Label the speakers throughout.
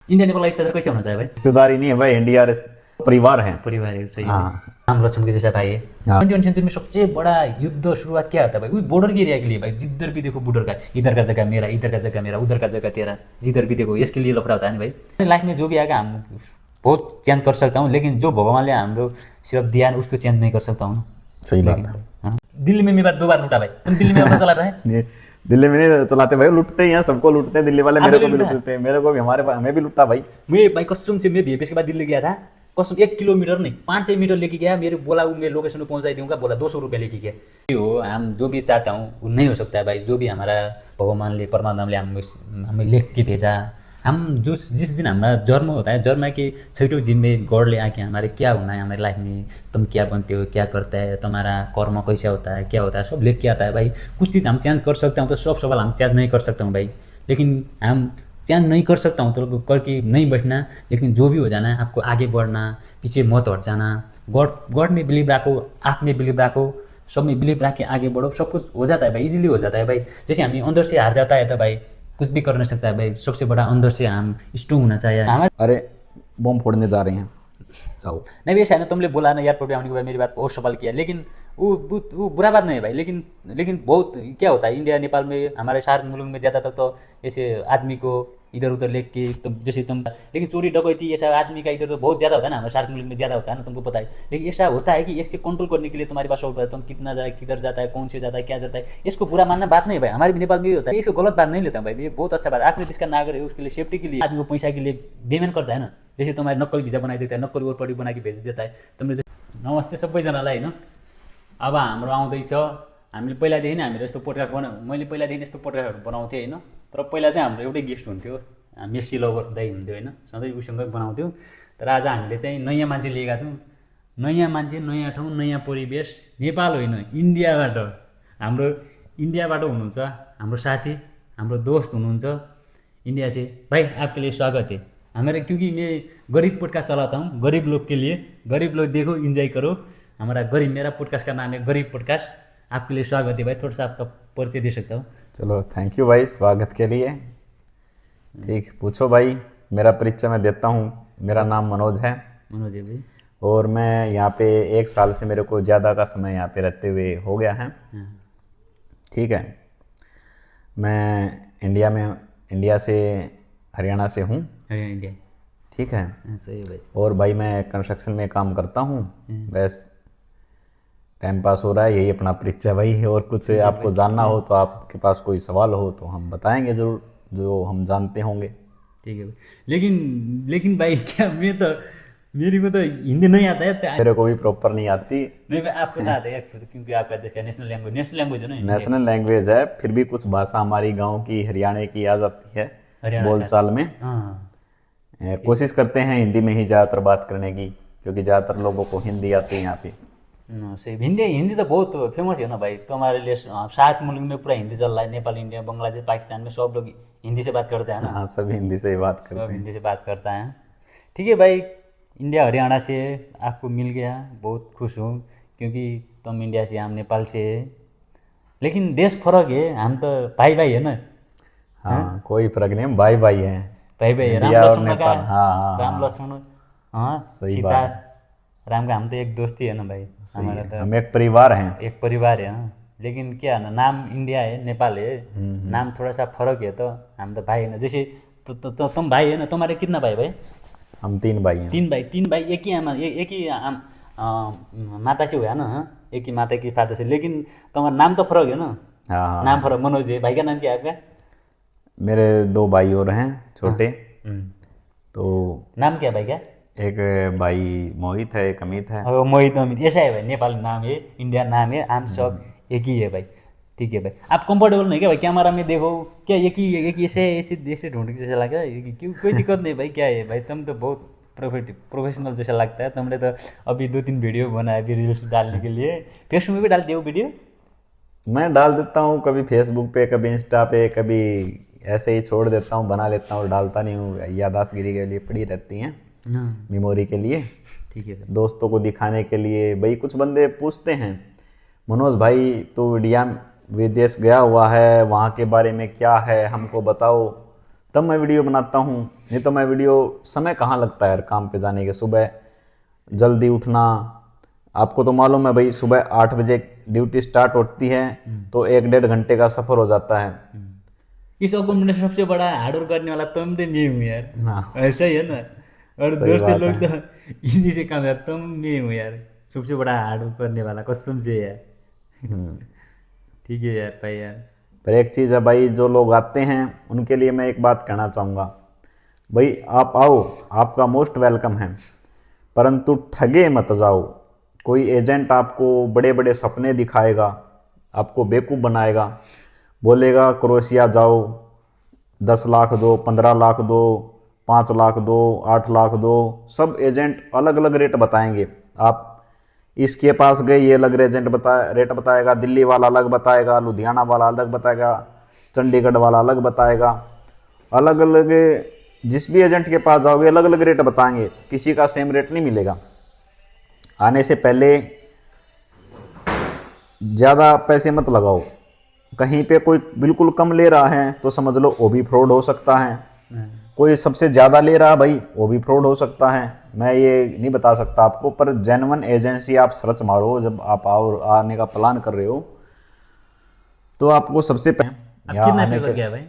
Speaker 1: India Nepal रिश्तेदार कैसे होना चाहिए भाई?
Speaker 2: रिश्तेदारी नहीं है भाई, इंडिया परिवार है।
Speaker 1: परिवार है, सही है।
Speaker 2: हाँ
Speaker 1: राम लक्ष्मण के जैसा भाई है।
Speaker 2: हाँ।
Speaker 1: 21 सेंचुरी में सबसे बड़ा युद्ध शुरुआत क्या होता है भाई? वही बॉर्डर के एरिया के लिए भाई। जिधर भी देखो बॉर्डर का, इधर का जगह मेरा, इधर का जगह मेरा, उधर का जगह तेरा, जिधर भी देखो इसके लिए लफड़ा होता है ना भाई। लाइफ में जो भी आएगा हम बहुत चेंज कर सकता हूँ, लेकिन जो भगवानले हाम्रो सिर्फ दिया उसको चेंज नहीं कर सकता हूँ।
Speaker 2: सही बात है।
Speaker 1: हाँ। दिल्ली में मेरे 2 बार लूटा भाई। तुम दिल्ली में अपना चला रहा है?
Speaker 2: ये दिल्ली में नहीं चलाते भाई, लुटते ही हैं, सबको लुटते हैं दिल्ली वाले। मेरे को भी लुटते हैं, मेरे को भी, हमें भी लुटा भाई।
Speaker 1: मैं भाई कसम से मैं बीएपीएस के बाद दिल्ली गया था। कसम 1 किलोमीटर नहीं 500 मीटर लेके गया। मेरे बोला मैं लोकेशन में पहुंचाई दूंगा, बोला 200 रुपये लेके गया। हो हम जो भी चाहता हूँ वो नहीं हो सकता है भाई। जो भी हमारा भगवानले परमात्माले हमें लिख के भेजा, हम जिस दिन हमारा जन्म होता है, जन्म के 6ठौँ दिन में गॉड ले आके हमारे क्या होना है हमारे लाइफ में, तुम क्या बनते हो, क्या करता है, तुम्हारा कर्म कैसा होता है, क्या होता है, सब लिख के आता है भाई। कुछ चीज़ हम चेंज कर सकते हैं तो सब सवाल हम चेंज नहीं कर सकता हूँ भाई। लेकिन हम चेंज नहीं कर सकता हूँ तो करके नहीं बैठना, लेकिन जो भी हो जाना है आपको आगे बढ़ना, पीछे मत हट जाना। गॉड में बिलीव रखो, आप में बिलीव रखो, सब में बिलीव रख के आगे बढ़ो, सब कुछ हो जाता है भाई, इजीली हो जाता है भाई। जैसे हमें अंदर से हार जाता है तो भाई कुछ भी कर नहीं सकता है भाई। सबसे बड़ा अंदर से हम स्ट्रॉन्ग होना चाहिए हमारे।
Speaker 2: अरे बम फोड़ने जा रहे हैं, जाओ।
Speaker 1: नहीं वैसे है ना, तुमने बोला ना एयरपोर्ट पे आने के बाद मेरी बात बहुत सवाल किया, लेकिन वो बुरा बात नहीं है भाई। लेकिन बहुत क्या होता है इंडिया नेपाल में, हमारे सार्क मुल्क में ज़्यादातर तो ऐसे आदमी को इधर उधर लेके के तुम जैसे तुम, लेकिन चोरी डकैती ऐसा आदमी का इधर तो बहुत ज़्यादा होता है ना, हमारे सार्क मुल्क में ज़्यादा होता है ना, तुमको पता है। लेकिन ऐसा होता है कि इसके कंट्रोल करने के लिए तुम्हारे पास होता है, तुम कितना जाए, किधर जाता है, कौन से जाता है, क्या जाता है, इसको बुरा मानना बात नहीं भाई। हमारे भी नेपाल में भी होता है, इसको गलत बात नहीं लेता भाई। ये बहुत अच्छा बात है, आपने जिसका नागरिक है उसके लिए सेफ्टी के लिए आदमी को पैसा के लिए बेमेन करता है ना। जैसे तुम्हारे नक्कल भिजा बनाइदिएको है, नक्कल ओरपट्टि बना के भेज देता है तुमले। नमस्ते सबैजनालाई होइन। अब हाम्रो आउँदैछ, हामीले पहिलादेखि नै हामीले यस्तो पोडकास्ट मैले पहिलादेखि यस्तो पोडकास्टहरू बनाउँथेँ होइन। तर पहिला चाहिँ हाम्रो एउटै गेस्ट हुन्थ्यो, मेस्सी लभर दाइ हुन्थ्यो होइन, सधैँ उसँगै बनाउँथ्यौँ। तर आज हामीले चाहिँ नयाँ मान्छे लिएका छौँ। नयाँ मान्छे, नयाँ ठाउँ, नयाँ परिवेश, नेपाल होइन इन्डियाबाट। हाम्रो इन्डियाबाट हुनुहुन्छ हाम्रो साथी, हाम्रो दोस्त हुनुहुन्छ इंडिया से। भाई आपके लिए स्वागत है हमारे, क्योंकि मैं गरीब पॉडकास्ट चलाता हूँ गरीब लोग के लिए। गरीब लोग देखो, एंजॉय करो। हमारा गरीब, मेरा पॉडकास्ट का नाम है गरीब पॉडकास्ट। आपके लिए स्वागत है भाई, थोड़ा सा आपका परिचय दे सकता हूँ?
Speaker 2: चलो थैंक यू भाई स्वागत के लिए। ठीक, पूछो भाई। मेरा परिचय मैं देता हूँ। मेरा नाम मनोज है।
Speaker 1: मनोज है भाई।
Speaker 2: और मैं यहाँ पे 1 साल से, मेरे को ज़्यादा का समय यहाँ पे रहते हुए हो गया है। ठीक है। मैं इंडिया से, हरियाणा से हूँ।
Speaker 1: हरियाणा इंडिया।
Speaker 2: ठीक है।
Speaker 1: सही है भाई।
Speaker 2: और भाई मैं कंस्ट्रक्शन में काम करता हूँ। बस टाइम पास हो रहा है, यही अपना परिचय भाई। और कुछ आपको जानना हो तो, आपके पास कोई सवाल हो तो हम बताएंगे जरूर, जो हम जानते होंगे।
Speaker 1: ठीक है भाई। लेकिन भाई क्या, मेरे को तो हिंदी नहीं आता है।
Speaker 2: मेरे को भी प्रॉपर नहीं आती।
Speaker 1: नहीं भाई आपको तो आता है, क्योंकि आपका देश का नेशनल लैंग्वेज है ना।
Speaker 2: नेशनल लैंग्वेज है, फिर भी कुछ भाषा हमारी गांव की, हरियाणा की आ जाती है बोलचाल में।
Speaker 1: हाँ
Speaker 2: कोशिश करते हैं हिंदी में ही ज़्यादातर बात करने की, क्योंकि ज़्यादातर लोगों को हिंदी आती है यहाँ पे।
Speaker 1: सही। हिंदी तो बहुत फेमस है ना भाई। तुम्हारे लिए सार्क मुल्क में पूरा हिंदी चल रहा है। नेपाल, इंडिया, बांग्लादेश, पाकिस्तान में सब लोग हिंदी से बात करते हैं ना।
Speaker 2: हाँ, सभी हिंदी से ही बात करते
Speaker 1: सब
Speaker 2: हैं।
Speaker 1: हिंदी से बात करता है। ठीक है भाई, इंडिया हरियाणा से आपको मिल गया, बहुत खुश हूँ, क्योंकि तुम इंडिया से, हम नेपाल से है। लेकिन देश फर्क है, हम तो भाई भाई है ना।
Speaker 2: हाँ, कोई फर्क नहीं, हम भाई भाई हैं।
Speaker 1: भाई भाई है, राम
Speaker 2: इंडिया और
Speaker 1: लक्ष्मण का।
Speaker 2: नेपाल। हाँ
Speaker 1: राम लक्ष्मण, हाँ
Speaker 2: सही
Speaker 1: सीता,
Speaker 2: बात है।
Speaker 1: राम का। हम तो एक दोस्ती है ना भाई,
Speaker 2: सही
Speaker 1: हमारा
Speaker 2: है,
Speaker 1: तो
Speaker 2: हम एक परिवार हैं।
Speaker 1: एक परिवार है। हाँ, लेकिन क्या है ना, नाम इंडिया है, नेपाल है, नाम थोड़ा सा फर्क है। तो हम तो भाई है ना। जैसे तुम भाई है ना, तुम्हारे कितना भाई भाई?
Speaker 2: हम 3 भाई हैं।
Speaker 1: 3 भाई, एक ही आमा, एक ही माता से हुआ ना। एक ही माता की फादर से, लेकिन तुम्हारा नाम तो फर्क है ना।
Speaker 2: हाँ हाँ।
Speaker 1: नाम फर्क। मनोज है, भाई का नाम क्या है आपका?
Speaker 2: मेरे 2 भाई और हैं छोटे। तो
Speaker 1: नाम क्या है भाई का?
Speaker 2: एक भाई मोहित है, एक अमित है।
Speaker 1: मोहित अमित, ऐसा है भाई। नेपाल नाम है, इंडिया नाम है, हम सब एक ही है भाई। ठीक है भाई। आप कंफर्टेबल नहीं क्या भाई? कैमरा में देखो क्या एक ही ऐसे ऐसे ऐसे ढूंढ के जैसा लगा है? क्यों, कोई दिक्कत नहीं भाई। क्या है भाई, तुम तो बहुत प्रोफेशनल जैसा लगता है। तुमने तो अभी 2-3 वीडियो बनाया अभी रील्स डालने के लिए। फेसबुक में भी डालते हो वीडियो?
Speaker 2: मैं डाल देता हूँ, कभी फेसबुक पे, कभी इंस्टा पे, कभी ऐसे ही छोड़ देता हूँ, बना लेता हूँ, डालता नहीं हूँ। याददाश्तगिरी के लिए पड़ी रहती हैं, मेमोरी के लिए।
Speaker 1: ठीक है भाई।
Speaker 2: दोस्तों को दिखाने के लिए। भाई कुछ बंदे पूछते हैं, मनोज भाई तो इंडिया विदेश गया हुआ है, वहाँ के बारे में क्या है हमको बताओ। तब मैं वीडियो बनाता हूँ, नहीं तो मैं वीडियो, समय कहाँ लगता है यार काम पे जाने के। सुबह जल्दी उठना, आपको तो मालूम है भाई, सुबह 8 बजे ड्यूटी स्टार्ट होती है तो 1-1.5 घंटे का सफ़र हो जाता है।
Speaker 1: इस अकाउंट में सबसे बड़ा हार्डवर्क करने वाला तुम तो मैं हूँ यार,
Speaker 2: हाँ,
Speaker 1: ऐसा ही है ना। और
Speaker 2: सही
Speaker 1: दूसरे
Speaker 2: बात
Speaker 1: लोग
Speaker 2: है।
Speaker 1: तो इजी से काम करते, तुम मैं हूँ यार सबसे बड़ा हार्डवर्क करने वाला, कसम से यार। ठीक है यार भाई यार।
Speaker 2: पर एक चीज़ है भाई, जो लोग आते हैं उनके लिए मैं एक बात कहना चाहूँगा, भाई आप आओ, आपका मोस्ट वेलकम है, परंतु ठगे मत जाओ। कोई एजेंट आपको बड़े बड़े सपने दिखाएगा, आपको बेवकूफ़ बनाएगा, बोलेगा क्रोएशिया जाओ, 10 लाख दो, 15 लाख दो, 5 लाख दो, 8 लाख दो। सब एजेंट अलग अलग रेट बताएंगे। आप इसके पास गए, ये अलग रेट बताएगा, दिल्ली वाला अलग बताएगा, लुधियाना वाला अलग बताएगा, चंडीगढ़ वाला अलग बताएगा। अलग अलग, जिस भी एजेंट के पास जाओगे अलग अलग रेट बताएंगे, किसी का सेम रेट नहीं मिलेगा। आने से पहले ज़्यादा पैसे मत लगाओ। कहीं पे कोई बिल्कुल कम ले रहा है तो समझ लो वो भी फ्रॉड हो सकता है, कोई सबसे ज़्यादा ले रहा है भाई वो भी फ्रॉड हो सकता है। मैं ये नहीं बता सकता आपको, पर जेन्युइन एजेंसी आप सर्च मारो, जब आप आओ, आने का प्लान कर रहे हो तो आपको सबसे
Speaker 1: अब
Speaker 2: पहले यहाँ
Speaker 1: कितना
Speaker 2: आने
Speaker 1: पे
Speaker 2: के,
Speaker 1: कर गया भाई?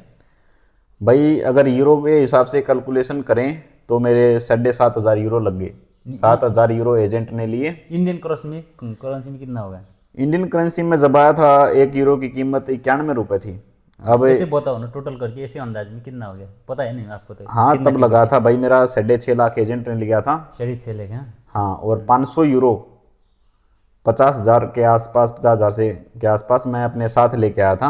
Speaker 2: भाई अगर यूरो के हिसाब से कैलकुलेशन करें तो मेरे 7,500 यूरो लग गए। 7,000 यूरो एजेंट ने लिए।
Speaker 1: इंडियन करेंसी में कितना होगा?
Speaker 2: इंडियन करेंसी में जब आया था 1 यूरो की कीमत 91 रुपये थी। अब
Speaker 1: ऐसे बताओ ना टोटल करके, ऐसे अंदाज में कितना हो गया, पता है नहीं आपको तो?
Speaker 2: हाँ,
Speaker 1: कितना
Speaker 2: तब
Speaker 1: पे
Speaker 2: लगा
Speaker 1: कर
Speaker 2: था भाई, मेरा 6.5 लाख एजेंट ने लिया था।
Speaker 1: शरीर से लेके?
Speaker 2: हाँ, और 500 यूरो, 50,000 के आसपास, 50,000 से के आसपास मैं अपने साथ लेके आया था,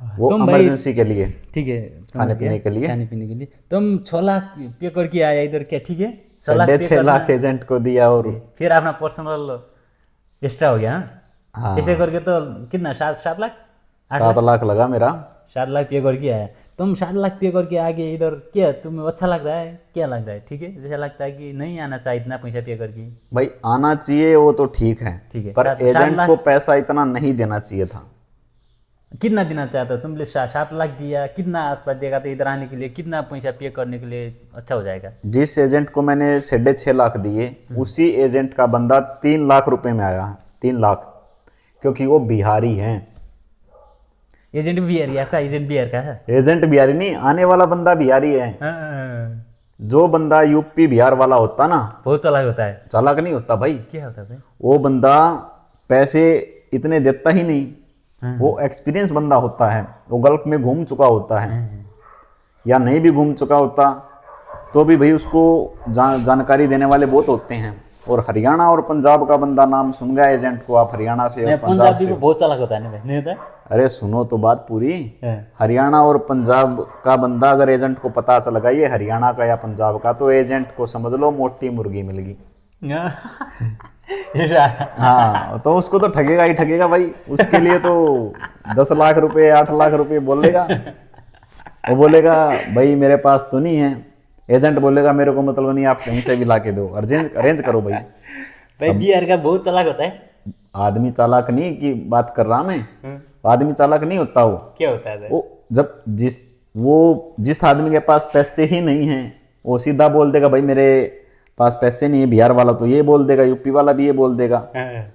Speaker 2: वो
Speaker 1: तुम भाई,
Speaker 2: इमरजेंसी के लिए,
Speaker 1: ठीक है समझ
Speaker 2: खाने
Speaker 1: गया,
Speaker 2: पीने के लिए।
Speaker 1: खाने पीने के लिए तुम 6 लाख पे करके आया इधर क्या? ठीक है, 6 लाख पे
Speaker 2: 6.5
Speaker 1: करना,
Speaker 2: लाख एजेंट को दिया और
Speaker 1: फिर अपना पर्सनल एक्स्ट्रा हो गया। हाँ,
Speaker 2: हाँ,
Speaker 1: ऐसे करके तो कितना, 7 लाख 8
Speaker 2: 7
Speaker 1: लाख
Speaker 2: लाख लगा मेरा।
Speaker 1: 7 लाख पे करके आया तुम। 7 लाख पे करके आगे इधर क्या तुम्हें अच्छा लग रहा है? क्या लग रहा है? ठीक है, जैसा लगता है कि नहीं आना चाहिए इतना पैसा पे करके।
Speaker 2: भाई आना चाहिए वो तो ठीक है,
Speaker 1: ठीक है,
Speaker 2: पर
Speaker 1: 7
Speaker 2: एजेंट
Speaker 1: लाख
Speaker 2: को पैसा इतना नहीं देना चाहिए था।
Speaker 1: कितना देना चाहते हो तुमने? 7 लाख दिया, कितना आसपास देगा तो इधर आने के लिए कितना पैसा पे करने के लिए अच्छा हो जाएगा?
Speaker 2: जिस एजेंट को मैंने 6.5 लाख दिए, उसी एजेंट का बंदा 3 लाख रुपए में आया है। 3 लाख, क्योंकि वो बिहारी हैं।
Speaker 1: एजेंट बिहार या का? एजेंट बिहार का है?
Speaker 2: एजेंट बिहारी नहीं, आने वाला बंदा बिहारी है।
Speaker 1: हाँ,
Speaker 2: जो बंदा यूपी बिहार वाला होता ना,
Speaker 1: बहुत चालाक होता है।
Speaker 2: चालाक नहीं होता भाई।
Speaker 1: क्या होता है भाई?
Speaker 2: वो बंदा पैसे इतने देता ही नहीं,
Speaker 1: हाँ,
Speaker 2: वो एक्सपीरियंस बंदा होता है, वो गल्फ में घूम चुका होता है,
Speaker 1: हाँ,
Speaker 2: या नहीं भी घूम चुका होता तो भी भाई उसको जानकारी देने वाले बहुत होते हैं। और हरियाणा और पंजाब का बंदा नाम सुन गया एजेंट को, आप हरियाणा से और
Speaker 1: नहीं,
Speaker 2: पंजाब
Speaker 1: पंजाबी
Speaker 2: से।
Speaker 1: को बहुत चालाक होता है ना भाई, नहीं होता?
Speaker 2: अरे सुनो तो बात पूरी।
Speaker 1: हाँ।
Speaker 2: हरियाणा और पंजाब का बंदा अगर एजेंट को पता चल गया ये हरियाणा का या पंजाब का, तो एजेंट को समझ लो मोटी मुर्गी मिल गई।
Speaker 1: ऐसा?
Speaker 2: हाँ, तो उसको तो ठगेगा ही ठगेगा भाई। उसके लिए तो 10 लाख रुपए, 8 लाख रुपए बोलेगा। वो बोलेगा भाई मेरे पास तो नहीं है, एजेंट बोलेगा मेरे को मतलब नहीं, आप कहीं से भी ला के दो, अरेंज करो भाई।
Speaker 1: भाई बिहार का बहुत चालाक होता है।
Speaker 2: आदमी चालाक नहीं की बात कर रहा मैं, आदमी चालाक नहीं होता वो।
Speaker 1: क्या होता है भाई?
Speaker 2: वो जब जिस आदमी के पास पैसे ही नहीं है, वो सीधा बोल देगा भाई मेरे पास पैसे नहीं है। बिहार वाला तो ये बोल देगा, यूपी वाला भी ये बोल देगा।
Speaker 1: हाँ,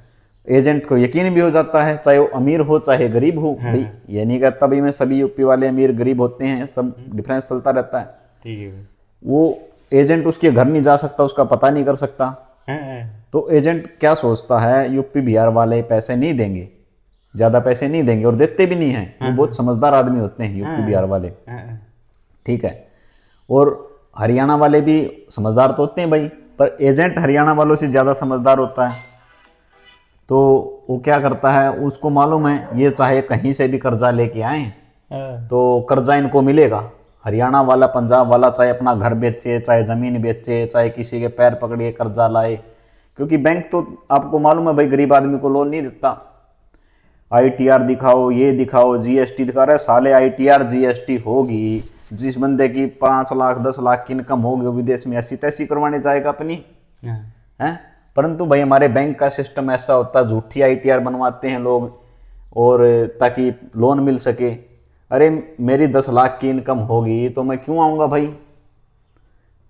Speaker 2: एजेंट को यकीन भी हो जाता है, चाहे वो अमीर हो चाहे गरीब हो। भाई ये नहीं कहता भाई मैं सभी यूपी वाले अमीर गरीब होते हैं, सब डिफरेंस चलता रहता है।
Speaker 1: ठीक है भाई।
Speaker 2: वो एजेंट उसके घर नहीं जा सकता, उसका पता नहीं कर सकता।
Speaker 1: हाँ,
Speaker 2: तो एजेंट क्या सोचता है, यूपी बिहार वाले पैसे नहीं देंगे, ज़्यादा पैसे नहीं देंगे, और देते भी नहीं हैं। वो बहुत समझदार आदमी होते हैं यूपी बिहार वाले,
Speaker 1: हाँ,
Speaker 2: ठीक है। और हरियाणा वाले भी समझदार तो होते हैं भाई, पर एजेंट हरियाणा वालों से ज़्यादा समझदार होता है। तो वो क्या करता है, उसको मालूम है ये चाहे कहीं से भी कर्जा लेके आए
Speaker 1: हाँ,
Speaker 2: तो कर्जा इनको मिलेगा। हरियाणा वाला पंजाब वाला चाहे अपना घर बेचे, चाहे ज़मीन बेचे, चाहे किसी के पैर पकड़िए कर्जा लाए, क्योंकि बैंक तो आपको मालूम है भाई गरीब आदमी को लोन नहीं देता। ITR दिखाओ, ये दिखाओ, GST दिखा रहा है साले, ITR GST होगी, जिस बंदे की 5 लाख 10 लाख की इनकम होगी विदेश में ऐसी तैसी करवाने जाएगा अपनी,
Speaker 1: हाँ,
Speaker 2: हैं। परंतु भाई हमारे बैंक का सिस्टम ऐसा होता है, झूठी ITR बनवाते हैं लोग और ताकि लोन मिल सके। अरे मेरी 10 लाख की इनकम होगी तो मैं क्यों आऊँगा भाई,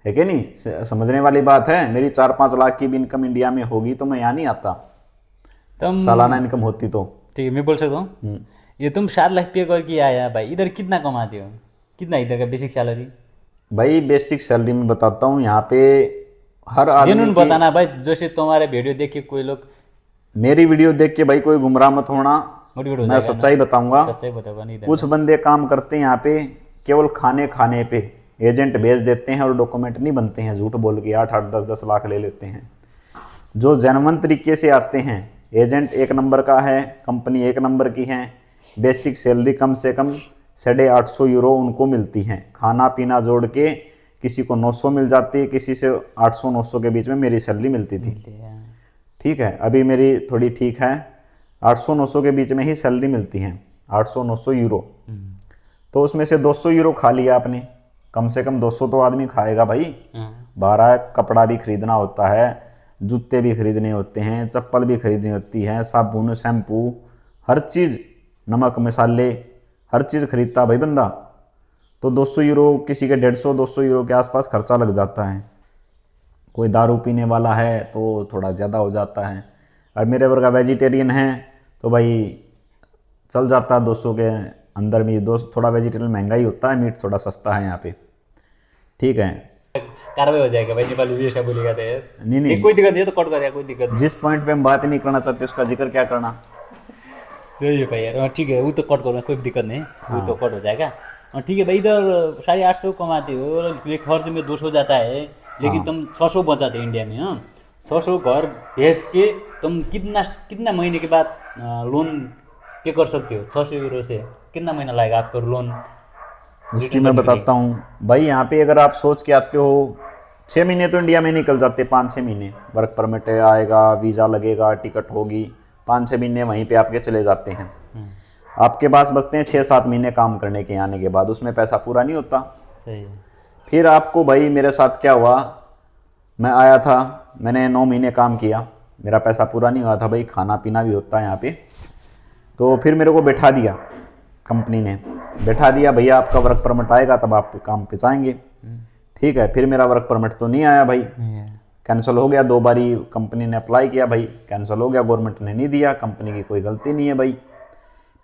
Speaker 2: है कि नहीं? समझने वाली बात है। मेरी 4-5 लाख की भी इनकम इंडिया में होगी तो मैं यहाँ नहीं आता,
Speaker 1: तुम
Speaker 2: सालाना इनकम होती तो।
Speaker 1: ठीक है, मैं बोल सकता हूँ, ये तुम 7 लाख पे करके आया भाई, इधर कितना कमाते हो, कितना इधर का बेसिक सैलरी?
Speaker 2: भाई बेसिक सैलरी में बताता हूँ, यहाँ पे हर आदमी
Speaker 1: जेन्युइन
Speaker 2: की,
Speaker 1: बताना भाई, जैसे तुम्हारे वीडियो देख के कोई लोग
Speaker 2: मेरी वीडियो देख के भाई कोई गुमराह मत होना,
Speaker 1: मोटिवेट हो
Speaker 2: मैं
Speaker 1: जाएगा
Speaker 2: सच्चाई बताऊंगा।
Speaker 1: सच्चाई बताओगा नहीं इधर
Speaker 2: कुछ बंदे काम करते हैं यहाँ पे केवल खाने खाने पे, एजेंट भेज देते हैं और डॉक्यूमेंट नहीं बनते हैं, झूठ बोल के 8-8 10-10 लाख ले लेते हैं। जो जेन्युइन तरीके से आते हैं, एजेंट एक नंबर का है, कंपनी एक नंबर की है, बेसिक सैलरी कम से कम 850 यूरो उनको मिलती है, खाना पीना जोड़ के किसी को 900 मिल जाती है, किसी से 800-900 के बीच में मेरी सैलरी मिलती थी। ठीक है, अभी मेरी थोड़ी ठीक है, 800-900 के बीच में ही सैलरी मिलती है, 800-900 यूरो। तो उसमें से 200 यूरो खा लिया आपने, कम से कम 200 तो आदमी खाएगा भाई। 12 कपड़ा भी खरीदना होता है, जूते भी खरीदने होते हैं, चप्पल भी खरीदनी होती है, साबुन शैम्पू हर चीज़, नमक मसाले हर चीज़ खरीदता भाई बंदा। तो 200 यूरो, किसी के 150-200 यूरो के आसपास खर्चा लग जाता है। कोई दारू पीने वाला है तो थोड़ा ज़्यादा हो जाता है, और मेरे वर्ग का वेजिटेरियन है तो भाई चल जाता है 200 के अंदर में। 200 थोड़ा वेजिटेरियन महंगा ही होता है, मीट थोड़ा सस्ता है यहाँ पे। ठीक है,
Speaker 1: कार्रवाई हो जाएगा भाई, नेपाली भी ऐसा बोलेगा तो यार।
Speaker 2: नहीं
Speaker 1: कोई दिक्कत नहीं है तो कट कर यार, कोई दिक्कत नहीं।
Speaker 2: जिस पॉइंट पे हम बात ही नहीं करना चाहते उसका जिक्र क्या करना।
Speaker 1: सही है भाई यार, ठीक है, वो तो कट करूँगा, कोई दिक्कत नहीं, वो तो कट हो जाएगा। ठीक है भाई, इधर 850 कमाते हो, खर्च में 200 जाता है, लेकिन तुम 600 बचाते इंडिया में। हाँ, 600 घर भेज के तुम कितना महीने के बाद लोन पे कर सकते हो? 600 यूरो से कितना महीना लगेगा आपको लोन?
Speaker 2: उसकी मैं बताता हूँ भाई। यहाँ पे अगर आप सोच के आते हो 6 महीने तो इंडिया में निकल जाते, 5-6 महीने वर्क परमिट आएगा, वीज़ा लगेगा, टिकट होगी, 5-6 महीने वहीं पे आपके चले जाते हैं। आपके पास बचते हैं 6-7 महीने काम करने के आने के बाद, उसमें पैसा पूरा नहीं होता।
Speaker 1: सही है।
Speaker 2: फिर आपको भाई, मेरे साथ क्या हुआ, मैं आया था, मैंने 9 महीने काम किया, मेरा पैसा पूरा नहीं हुआ था भाई, खाना पीना भी होता है यहाँ पे। तो फिर मेरे को बैठा दिया, कंपनी ने बैठा दिया, भैया आपका वर्क परमिट आएगा तब आप काम पे जाएंगे। ठीक है, फिर मेरा वर्क परमिट तो नहीं आया भाई, कैंसिल हो गया। 2 बारी कंपनी ने अप्लाई किया भाई, कैंसिल हो गया, गवर्नमेंट ने नहीं दिया, कंपनी की कोई गलती नहीं है भाई।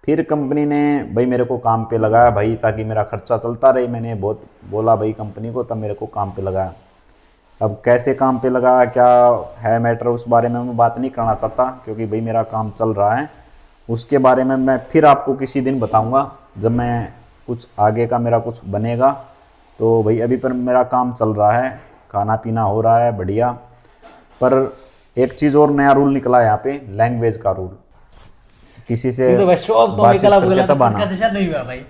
Speaker 2: फिर कंपनी ने भाई मेरे को काम पे लगाया भाई, ताकि मेरा खर्चा चलता रहे। मैंने बहुत बोला भाई कंपनी को, तब मेरे को काम पे लगाया। अब कैसे काम पे लगाया, क्या है मैटर, उस बारे में मैं बात नहीं करना चाहता, क्योंकि भाई मेरा काम चल रहा है। उसके बारे में मैं फिर आपको किसी दिन बताऊंगा, जब मैं कुछ आगे का मेरा कुछ बनेगा। तो भाई अभी पर मेरा काम चल रहा है, खाना पीना हो रहा है बढ़िया। पर एक चीज़ और नया रूल निकला है यहाँ पे, लैंग्वेज का रूल। किसी से
Speaker 1: तो भाई सब तो
Speaker 2: बातचीत
Speaker 1: निकला
Speaker 2: करके तब आना।
Speaker 1: कैसे नहीं हुआ भाई,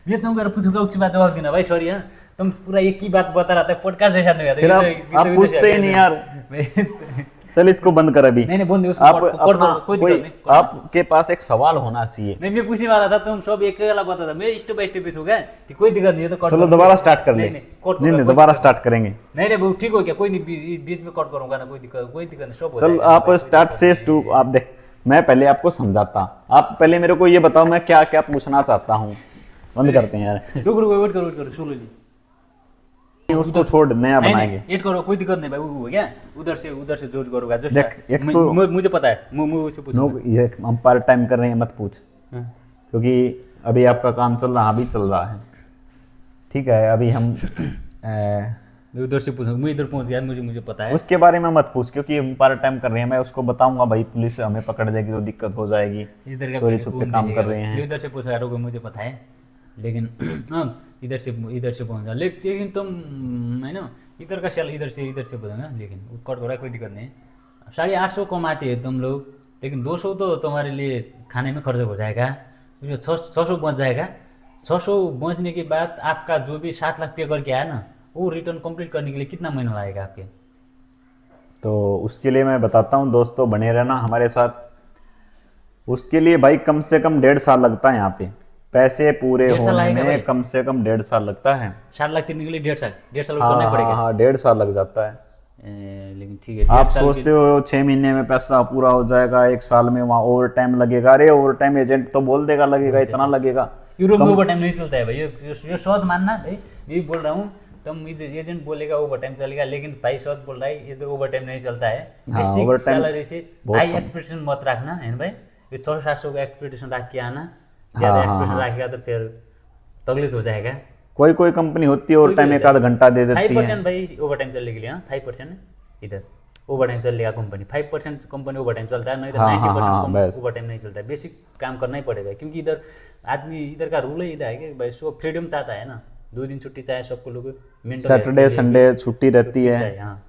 Speaker 1: ये तुम पूछूंगा उसके बाद जवाब देना भाई। सॉरी, हाँ तुम पूरा एक ही बात बता रहा था, पॉडकास्ट जैसा नहीं हुआ।
Speaker 2: फिर आप पूछते ही नहीं यार। चल इसको बंद कर अभी।
Speaker 1: नहीं बोल दे उसको,
Speaker 2: आप
Speaker 1: कोई दिक्कत नहीं।
Speaker 2: आपके पास एक सवाल होना चाहिए।
Speaker 1: नहीं, मैं पूछने वाला था, तुम सब एक वाला बता था, मैं स्टेप बाय स्टेप पूछूंगा, कोई दिक्कत नहीं है तो
Speaker 2: चलो दोबारा स्टार्ट कर ले। नहीं दोबारा स्टार्ट करेंगे।
Speaker 1: नहीं वो ठीक हो गया, कोई नहीं, बीच में कट करूंगा ना, कोई दिक्कत नहीं, सब हो
Speaker 2: चल
Speaker 1: जाएगा।
Speaker 2: आप स्टार्ट से आप देख, मैं पहले आपको समझाता, आप पहले मेरे को ये बताओ मैं क्या क्या पूछना चाहता हूँ। बंद करते हैं यार,
Speaker 1: रुक वेट करो सुनो ली,
Speaker 2: उसको छोड़ नया बनाएंगे।
Speaker 1: एड करो, कोई दिक्कत नहीं भाई, वो हो गया, उधर से जोड़ करूंगा।
Speaker 2: देख, एक तो
Speaker 1: मुझे पता है, मुझे पूछो।
Speaker 2: ये हम पार्ट टाइम कर रहे हैं, मत पूछ, क्योंकि अभी आपका काम चल रहा है, अभी चल रहा है। ठीक है, अभी हम
Speaker 1: उधर से पूछूंगा, मैं इधर पहुंच गया, मुझे पता है।
Speaker 2: उसके बारे में मत पूछ, क्योंकि हम पार्ट टाइम कर रहे हैं। मैं उसको बताऊंगा भाई, पुलिस हमें पकड़ देगी तो दिक्कत हो जाएगी,
Speaker 1: इधर
Speaker 2: चोरी छुपे काम कर रहे हैं।
Speaker 1: इधर से पूछा यार, मुझे पता है, लेकिन इधर से पहुंचा, लेकिन तुम है ना, इधर का सेल इधर से पूछा, लेकिन कट हो रहा है, कोई दिक्कत नहीं। 850 कमाते हैं तुम लोग, लेकिन 200 तो तुम्हारे लिए खाने में खर्च हो जाएगा, 600 बच जाएगा। 600 बचने के बाद आपका जो भी 7 लाख पे करके आया ना, वो रिटर्न कंप्लीट करने के लिए कितना महीना लगेगा आपके?
Speaker 2: तो उसके लिए मैं बताता हूँ दोस्तों, बने रहना हमारे साथ। उसके लिए भाई कम से कम 1.5 साल लगता है यहाँ पे, पैसे पूरे होने में कम से कम 1.5 साल लगता है।
Speaker 1: 7 लाख के लिए 1.5 साल
Speaker 2: करना पड़ेगा। हाँ 1.5 साल लग जाता है।
Speaker 1: लेकिन ठीक है,
Speaker 2: आप सोचते हो 6 महीने में पैसा पूरा हो जाएगा, 1 साल में वहाँ ओवर टाइम लगेगा। अरे ओवर टाइम एजेंट तो बोल देगा लगेगा, इतना लगेगा,
Speaker 1: यूरोप में ओवर टाइम नहीं चलता है भाई, ये सोच मानना भाई, यही बोल रहा हूँ। तुम एजेंट बोलेगा ओवर टाइम चलेगा, लेकिन भाई सोच बोल रहा है ये तो ओवर टाइम नहीं चलता है।
Speaker 2: हाँ,
Speaker 1: बेसिक
Speaker 2: overtime
Speaker 1: सैलरी से हाई एक्सपेक्टेशन मत रखना है भाई, ये 600-700 का एक्सपेक्टेशन रख के आना, ज़्यादा
Speaker 2: हाँ,
Speaker 1: एक्सपेक्टेशन
Speaker 2: हाँ।
Speaker 1: रखेगा तो फिर तकलीफ हो जाएगा।
Speaker 2: कोई कोई कंपनी होती है और टाइम एक आध घंटा दे देती है।
Speaker 1: 5% भाई ओवर टाइम चलने के लिए, हाँ 5% इधर ओवर टाइम चलेगा कंपनी, 5% कंपनी ओवर टाइम चलता है, नहीं तो
Speaker 2: हाँ, हाँ, हाँ,
Speaker 1: 90%
Speaker 2: बस।
Speaker 1: ओवर टाइम नहीं चलता है। बेसिक काम करना ही पड़ेगा, क्योंकि इधर आदमी इधर का रूल ही इधर है कि भाई सब फ्रीडम चाहता है ना, 2 दिन छुट्टी चाहे सबको, लोग मेंटल
Speaker 2: सैटरडे संडे छुट्टी रहती है।
Speaker 1: चाहिए। हाँ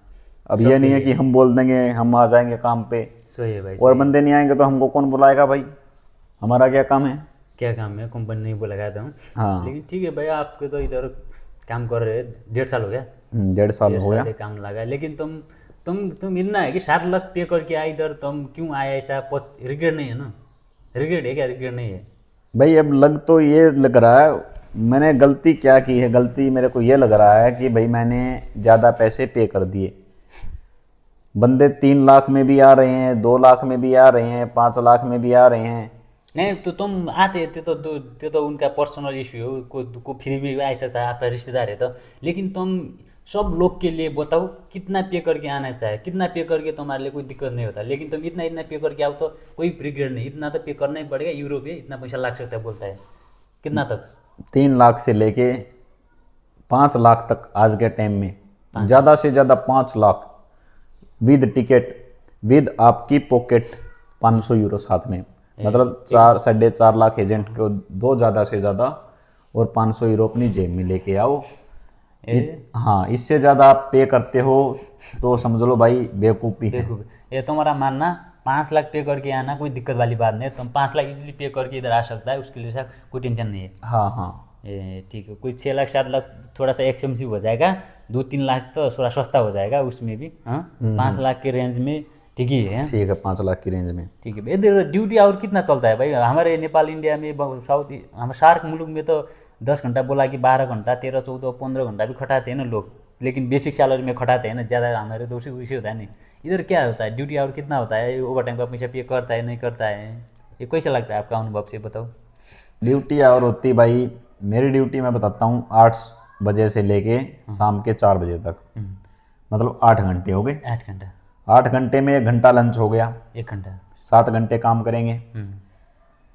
Speaker 2: अब ये नहीं है कि हम बोल देंगे हम आ जाएंगे काम पे
Speaker 1: सही है भाई,
Speaker 2: और
Speaker 1: सही।
Speaker 2: बंदे नहीं आएंगे तो हमको कौन बुलाएगा भाई, हमारा क्या काम है।
Speaker 1: क्या काम है, कंपनी नहीं बोला था हूँ।
Speaker 2: हाँ।
Speaker 1: लेकिन ठीक है भाई, आपके तो इधर काम कर रहे 1.5 साल हो गया,
Speaker 2: 1.5 साल हो गया।
Speaker 1: से काम लगा। लेकिन तुम इतना है कि 7 लाख पे करके आए इधर, तुम क्यों आए ऐसा, रिग्रेट नहीं है ना? रिग्रेट है क्या? रिग्रेट नहीं है
Speaker 2: भाई अब लग तो ये लग रहा है मैंने गलती क्या की है, गलती मेरे को ये लग रहा है कि भाई मैंने ज़्यादा पैसे पे कर दिए। बंदे 3 लाख में भी आ रहे हैं, 2 लाख में भी आ रहे हैं, 5 लाख में भी आ रहे हैं।
Speaker 1: नहीं तो तुम आते, त्यो तो उनका पर्सनल इश्यू हो, को फिर भी आ सकता है, आपका रिश्तेदार है तो। लेकिन तुम सब लोग के लिए बताओ कितना पे करके आना चाहिए, कितना पे करके तुम्हारे लिए कोई दिक्कत नहीं होता। लेकिन तुम इतना पे करके आओ तो कोई रिग्रेट नहीं, इतना तो पे करना ही पड़ेगा, यूरोप है इतना पैसा लग सकता है बोलता है। कितना तक?
Speaker 2: 3 लाख से लेके 5 लाख तक आज के टाइम में, ज़्यादा से ज़्यादा 5 लाख विद टिकट, विद आपकी पॉकेट, 500 यूरो साथ में। मतलब 4-4.5 लाख एजेंट को दो ज़्यादा से ज़्यादा, और 500 यूरो अपनी जेब में लेके आओ। हाँ, इससे ज़्यादा आप पे करते हो तो समझ लो भाई बेवकूफ़ी है।
Speaker 1: देखो ये तुम्हारा मानना, 5 लाख पे करके आना कोई दिक्कत वाली बात नहीं है, तुम 5 लाख इजीली पे करके इधर आ सकता है, उसके लिए सब कोई टेंशन नहीं है।
Speaker 2: हाँ हाँ,
Speaker 1: ये ठीक है, कोई 6 लाख 7 लाख थोड़ा सा एक्सपेंसिव हो जाएगा, 2-3 लाख तो थोड़ा सस्ता हो जाएगा उसमें भी। हाँ 5 लाख के रेंज में ठीक ही है।
Speaker 2: ठीक है, 5 लाख की रेंज में
Speaker 1: ठीक है। इधर ड्यूटी आवर कितना चलता है भाई? हमारे नेपाल इंडिया में, साउथ हम सार्क मुल्क में तो 10 घंटा बोला कि 12 घंटा, 13, 14, 15 घंटा भी खटाते हैं ना लोग, लेकिन बेसिक सैलरी में खटाते हैं ना ज़्यादा। हमारे तो उसी होता है नहीं। इधर क्या होता है, ड्यूटी आवर कितना होता है, ओवर टाइम का पैसा पे करता है नहीं करता है, ये कैसा लगता है आपका अनुभव से बताओ।
Speaker 2: ड्यूटी और होती भाई, मेरी ड्यूटी मैं बताता हूँ 8 बजे से लेके शाम के 4 बजे तक, मतलब 8 घंटे हो गए।
Speaker 1: 8 घंटा,
Speaker 2: 8 घंटे में 1 घंटा लंच हो गया,
Speaker 1: 1 घंटा,
Speaker 2: 7 घंटे काम करेंगे।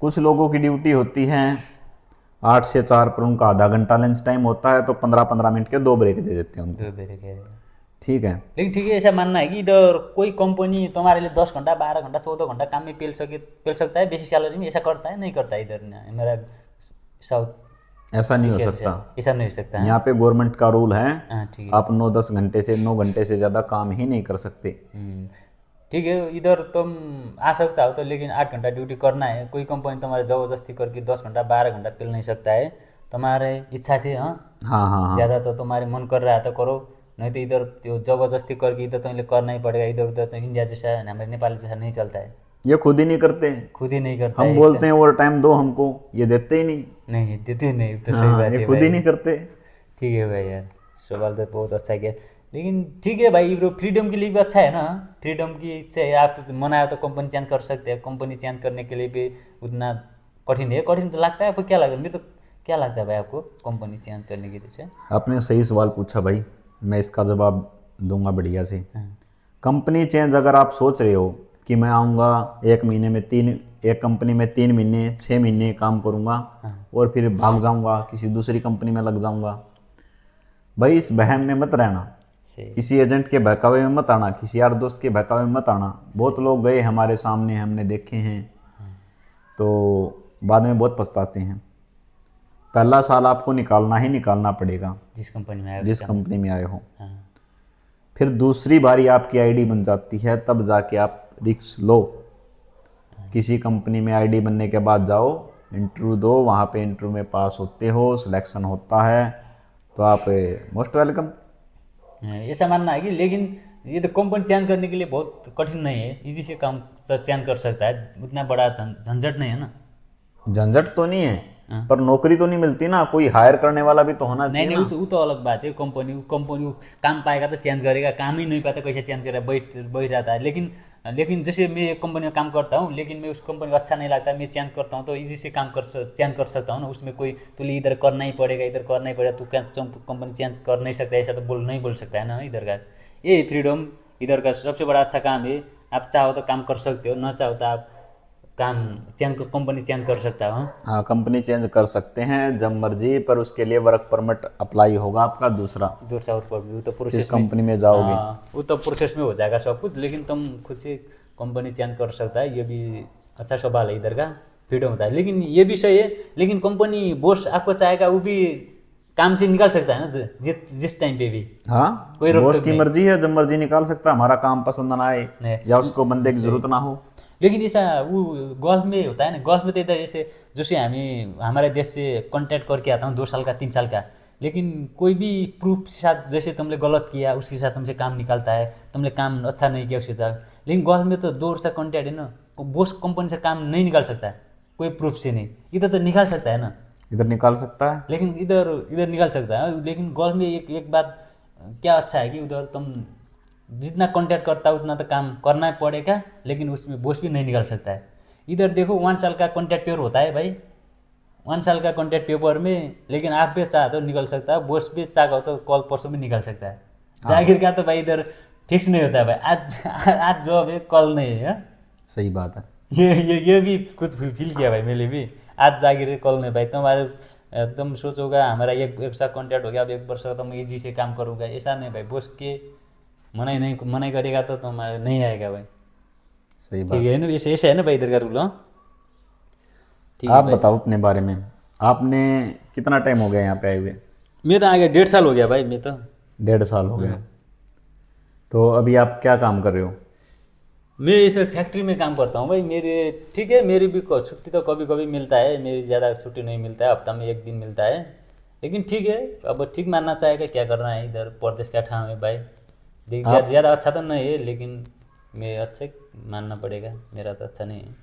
Speaker 2: कुछ लोगों की ड्यूटी होती है 8 से 4 पर उनका आधा घंटा लंच टाइम होता है, तो 15-15 मिनट के 2 ब्रेक दे देते हैं उनको।
Speaker 1: 2 बेरे के।
Speaker 2: ठीक है।
Speaker 1: लेकिन ठीक है, ऐसा मानना है कि इधर कोई कंपनी तुम्हारे लिए 10 घंटा, 12 घंटा, 14 घंटा काम में पेल सकता है बेसिक सैलरी में, ऐसा करता है नहीं करता है इधर मेरा साउथ?
Speaker 2: ऐसा नहीं हो सकता,
Speaker 1: ऐसा नहीं हो सकता है।
Speaker 2: यहाँ पे गवर्नमेंट का रूल है,
Speaker 1: हाँ ठीक है।
Speaker 2: आप 9-10 घंटे से 9 घंटे से ज़्यादा काम ही नहीं कर सकते।
Speaker 1: ठीक है, इधर तुम आ सकता हो तो, लेकिन 8 घंटा ड्यूटी करना है। कोई कंपनी तुम्हारे ज़बरदस्ती करके 10 घंटा 12 घंटा पेल नहीं सकता है, तुम्हारे इच्छा से। हाँ
Speaker 2: हाँ हाँ हाँ,
Speaker 1: ज़्यादा तो तुम्हारे मन कर रहा है तो करो, नहीं तो इधर त्यो जबरदस्ती करके इधर तुम्हें करना ही पड़ेगा। इधर उधर तो इंडिया जैसा हमारे नेपाल जैसा नहीं चलता है,
Speaker 2: ये खुद ही नहीं करते।
Speaker 1: खुद ही नहीं करता
Speaker 2: हम
Speaker 1: है।
Speaker 2: बोलते हैं ओवर टाइम दो हमको, ये देते ही नहीं।
Speaker 1: नहीं देते नहीं, तो सही
Speaker 2: हाँ,
Speaker 1: बात
Speaker 2: ये
Speaker 1: है
Speaker 2: खुद ही
Speaker 1: भाई।
Speaker 2: नहीं करते।
Speaker 1: ठीक है भाई यार, सवाल तो बहुत अच्छा किया। लेकिन ठीक है भाई, ब्रो फ्रीडम के लिए भी अच्छा है ना, फ्रीडम की इच्छा है, आप मनाया तो कंपनी चेंज कर सकते हैं। कंपनी चेंज करने के लिए भी उतना कठिन है, कठिन तो लगता है आपको? क्या लगता है? मेरे तो क्या लगता है भाई आपको कंपनी चेंज करने के लिए से?
Speaker 2: आपने सही सवाल पूछा भाई, मैं इसका जवाब दूंगा बढ़िया से। कंपनी चेंज अगर आप सोच रहे हो कि मैं आऊँगा एक कंपनी में 3 महीने 6 महीने काम करूँगा और फिर भाग जाऊँगा किसी दूसरी कंपनी में लग जाऊँगा, भाई इस बहम में मत रहना, किसी एजेंट के बहकावे में मत आना, किसी यार दोस्त के बहकावे में मत आना। बहुत लोग गए हमारे सामने, हमने देखे हैं, तो बाद में बहुत पछताते हैं। पहला साल आपको निकालना ही निकालना पड़ेगा
Speaker 1: जिस कंपनी में आए,
Speaker 2: जिस कंपनी में आए हो।
Speaker 1: हाँ।
Speaker 2: फिर दूसरी बारी आपकी आईडी बन जाती है, तब जाके आप रिस्क लो। किसी कंपनी में आईडी बनने के बाद जाओ, इंटरव्यू दो, वहाँ पे इंटरव्यू में पास होते हो, सिलेक्शन होता है, तो आप मोस्ट वेलकम।
Speaker 1: ऐसा मानना है कि, लेकिन ये तो कंपनी चेंज करने के लिए बहुत कठिन नहीं है, इजी से काम चेंज कर सकता है, उतना बड़ा झंझट नहीं है ना।
Speaker 2: झंझट तो नहीं है, पर नौकरी तो नहीं मिलती ना, कोई हायर करने वाला भी तो होना
Speaker 1: नहीं
Speaker 2: चाहिए
Speaker 1: नहीं,
Speaker 2: ना।
Speaker 1: वो तो अलग बात है। कंपनी काम पाएगा तो चेंज करेगा, काम ही नहीं पाता कैसे चेंज करेगा, बैठ रहता है। लेकिन लेकिन जैसे मैं एक कंपनी में काम करता हूँ, लेकिन मैं उस कंपनी को अच्छा नहीं लगता, मैं चेंज करता हूँ, तो इजी से चेंज कर सकता हूँ ना। उसमें कोई तुझे इधर करना ही पड़ेगा, इधर करना ही पड़ेगा, तू क्या कंपनी चेंज कर नहीं सकता, ऐसा तो नहीं बोल सकता है ना इधर का। ये फ्रीडम इधर का सबसे बड़ा अच्छा काम है। आप चाहो तो काम कर सकते हो, न चाहो तो आप कंपनी चेंज कर सकता हो।
Speaker 2: हाँ, कंपनी चेंज कर सकते हैं जब मर्जी, पर उसके लिए वर्क परमिट अप्लाई होगा आपका दूसरा
Speaker 1: उत्पाद वो तो
Speaker 2: जिस
Speaker 1: प्रोसेस में,
Speaker 2: कंपनी में जाओगे।
Speaker 1: हाँ, वो तो प्रोसेस में हो जाएगा सब कुछ, लेकिन तुम खुद से कंपनी चेंज कर सकता है। ये भी अच्छा सवाल है इधर का, फ्रीडम होता है। लेकिन ये भी सही है, लेकिन कंपनी बॉस आपको चाहेगा वो भी काम से निकाल सकता है ना, जिस टाइम पे भी।
Speaker 2: हाँ,
Speaker 1: कोई रोक
Speaker 2: बॉस
Speaker 1: टोक
Speaker 2: की
Speaker 1: नहीं।
Speaker 2: मर्जी है, जब मर्जी निकाल सकता है, हमारा काम पसंद ना आए
Speaker 1: नहीं,
Speaker 2: या उसको बंदे की जरूरत ना हो।
Speaker 1: लेकिन ऐसा वो गल्फ में होता है ना, गल्फ में तो इधर जैसे हामी हमारे देश से कॉन्टैक्ट करके आता हूँ 2 साल का 3 साल का, लेकिन कोई भी प्रूफ के साथ, जैसे तुमने गलत किया उसके साथ तुमसे काम निकालता है, तुमने काम अच्छा नहीं किया उसके साथ। लेकिन गल्फ में तो 2 वर्ष का कॉन्टैक्ट है ना, बोस कंपनी से काम नहीं निकाल सकता है कोई प्रूफ से नहीं। इधर तो निकाल सकता है ना,
Speaker 2: इधर निकाल सकता है।
Speaker 1: लेकिन इधर इधर निकाल सकता है। लेकिन गल्फ में एक बात क्या अच्छा है कि उधर तुम जितना कॉन्टैक्ट करता है उतना तो काम करना ही पड़ेगा, लेकिन उसमें बोस भी नहीं निकाल सकता है। इधर देखो 1 साल का कॉन्टैक्ट पेपर होता है भाई, 1 साल का कॉन्टैक्ट पेपर में, लेकिन आप भी चाहो तो निकल सकता है, बोस भी चाहो तो कल परसों भी निकाल सकता है। जागीर का तो भाई इधर फिक्स नहीं होता है भाई, आज जॉब है कल नहीं है।
Speaker 2: सही बात है।
Speaker 1: ये भी कुछ फील किया भाई मैंने भी, आज जागीर है कल नहीं भाई। तुम सोचोगा हमारा एक साथ कॉन्टैक्ट हो गया, अब 1 वर्ष का तो मैं ईजी से काम करूँगा, ऐसा नहीं भाई। बोस के मनाई करेगा तो तुम्हारे नहीं आएगा भाई।
Speaker 2: सही
Speaker 1: ठीक
Speaker 2: बात।
Speaker 1: है ना, ऐसे है ना भाई इधर का रूल। हाँ, ठीक है
Speaker 2: आप
Speaker 1: भाई।
Speaker 2: बताओ अपने बारे में, आपने कितना टाइम हो गया यहाँ पे आए हुए?
Speaker 1: मैं तो आ गया 1.5 साल हो गया भाई, मैं तो।
Speaker 2: 1.5 साल हो गया। तो अभी आप क्या काम कर रहे हो?
Speaker 1: मैं इस फैक्ट्री में काम करता हूँ भाई। मेरे ठीक है, मेरी भी छुट्टी तो कभी कभी मिलता है, मेरी ज़्यादा छुट्टी नहीं मिलता है, हफ्ता में 1 दिन मिलता है। लेकिन ठीक है, अब ठीक मानना चाहेगा, क्या करना है, इधर प्रदेश का ठाम है भाई। देख
Speaker 2: आप
Speaker 1: ज़्यादा अच्छा तो नहीं है, लेकिन मैं अच्छे मानना पड़ेगा, मेरा तो अच्छा नहीं है।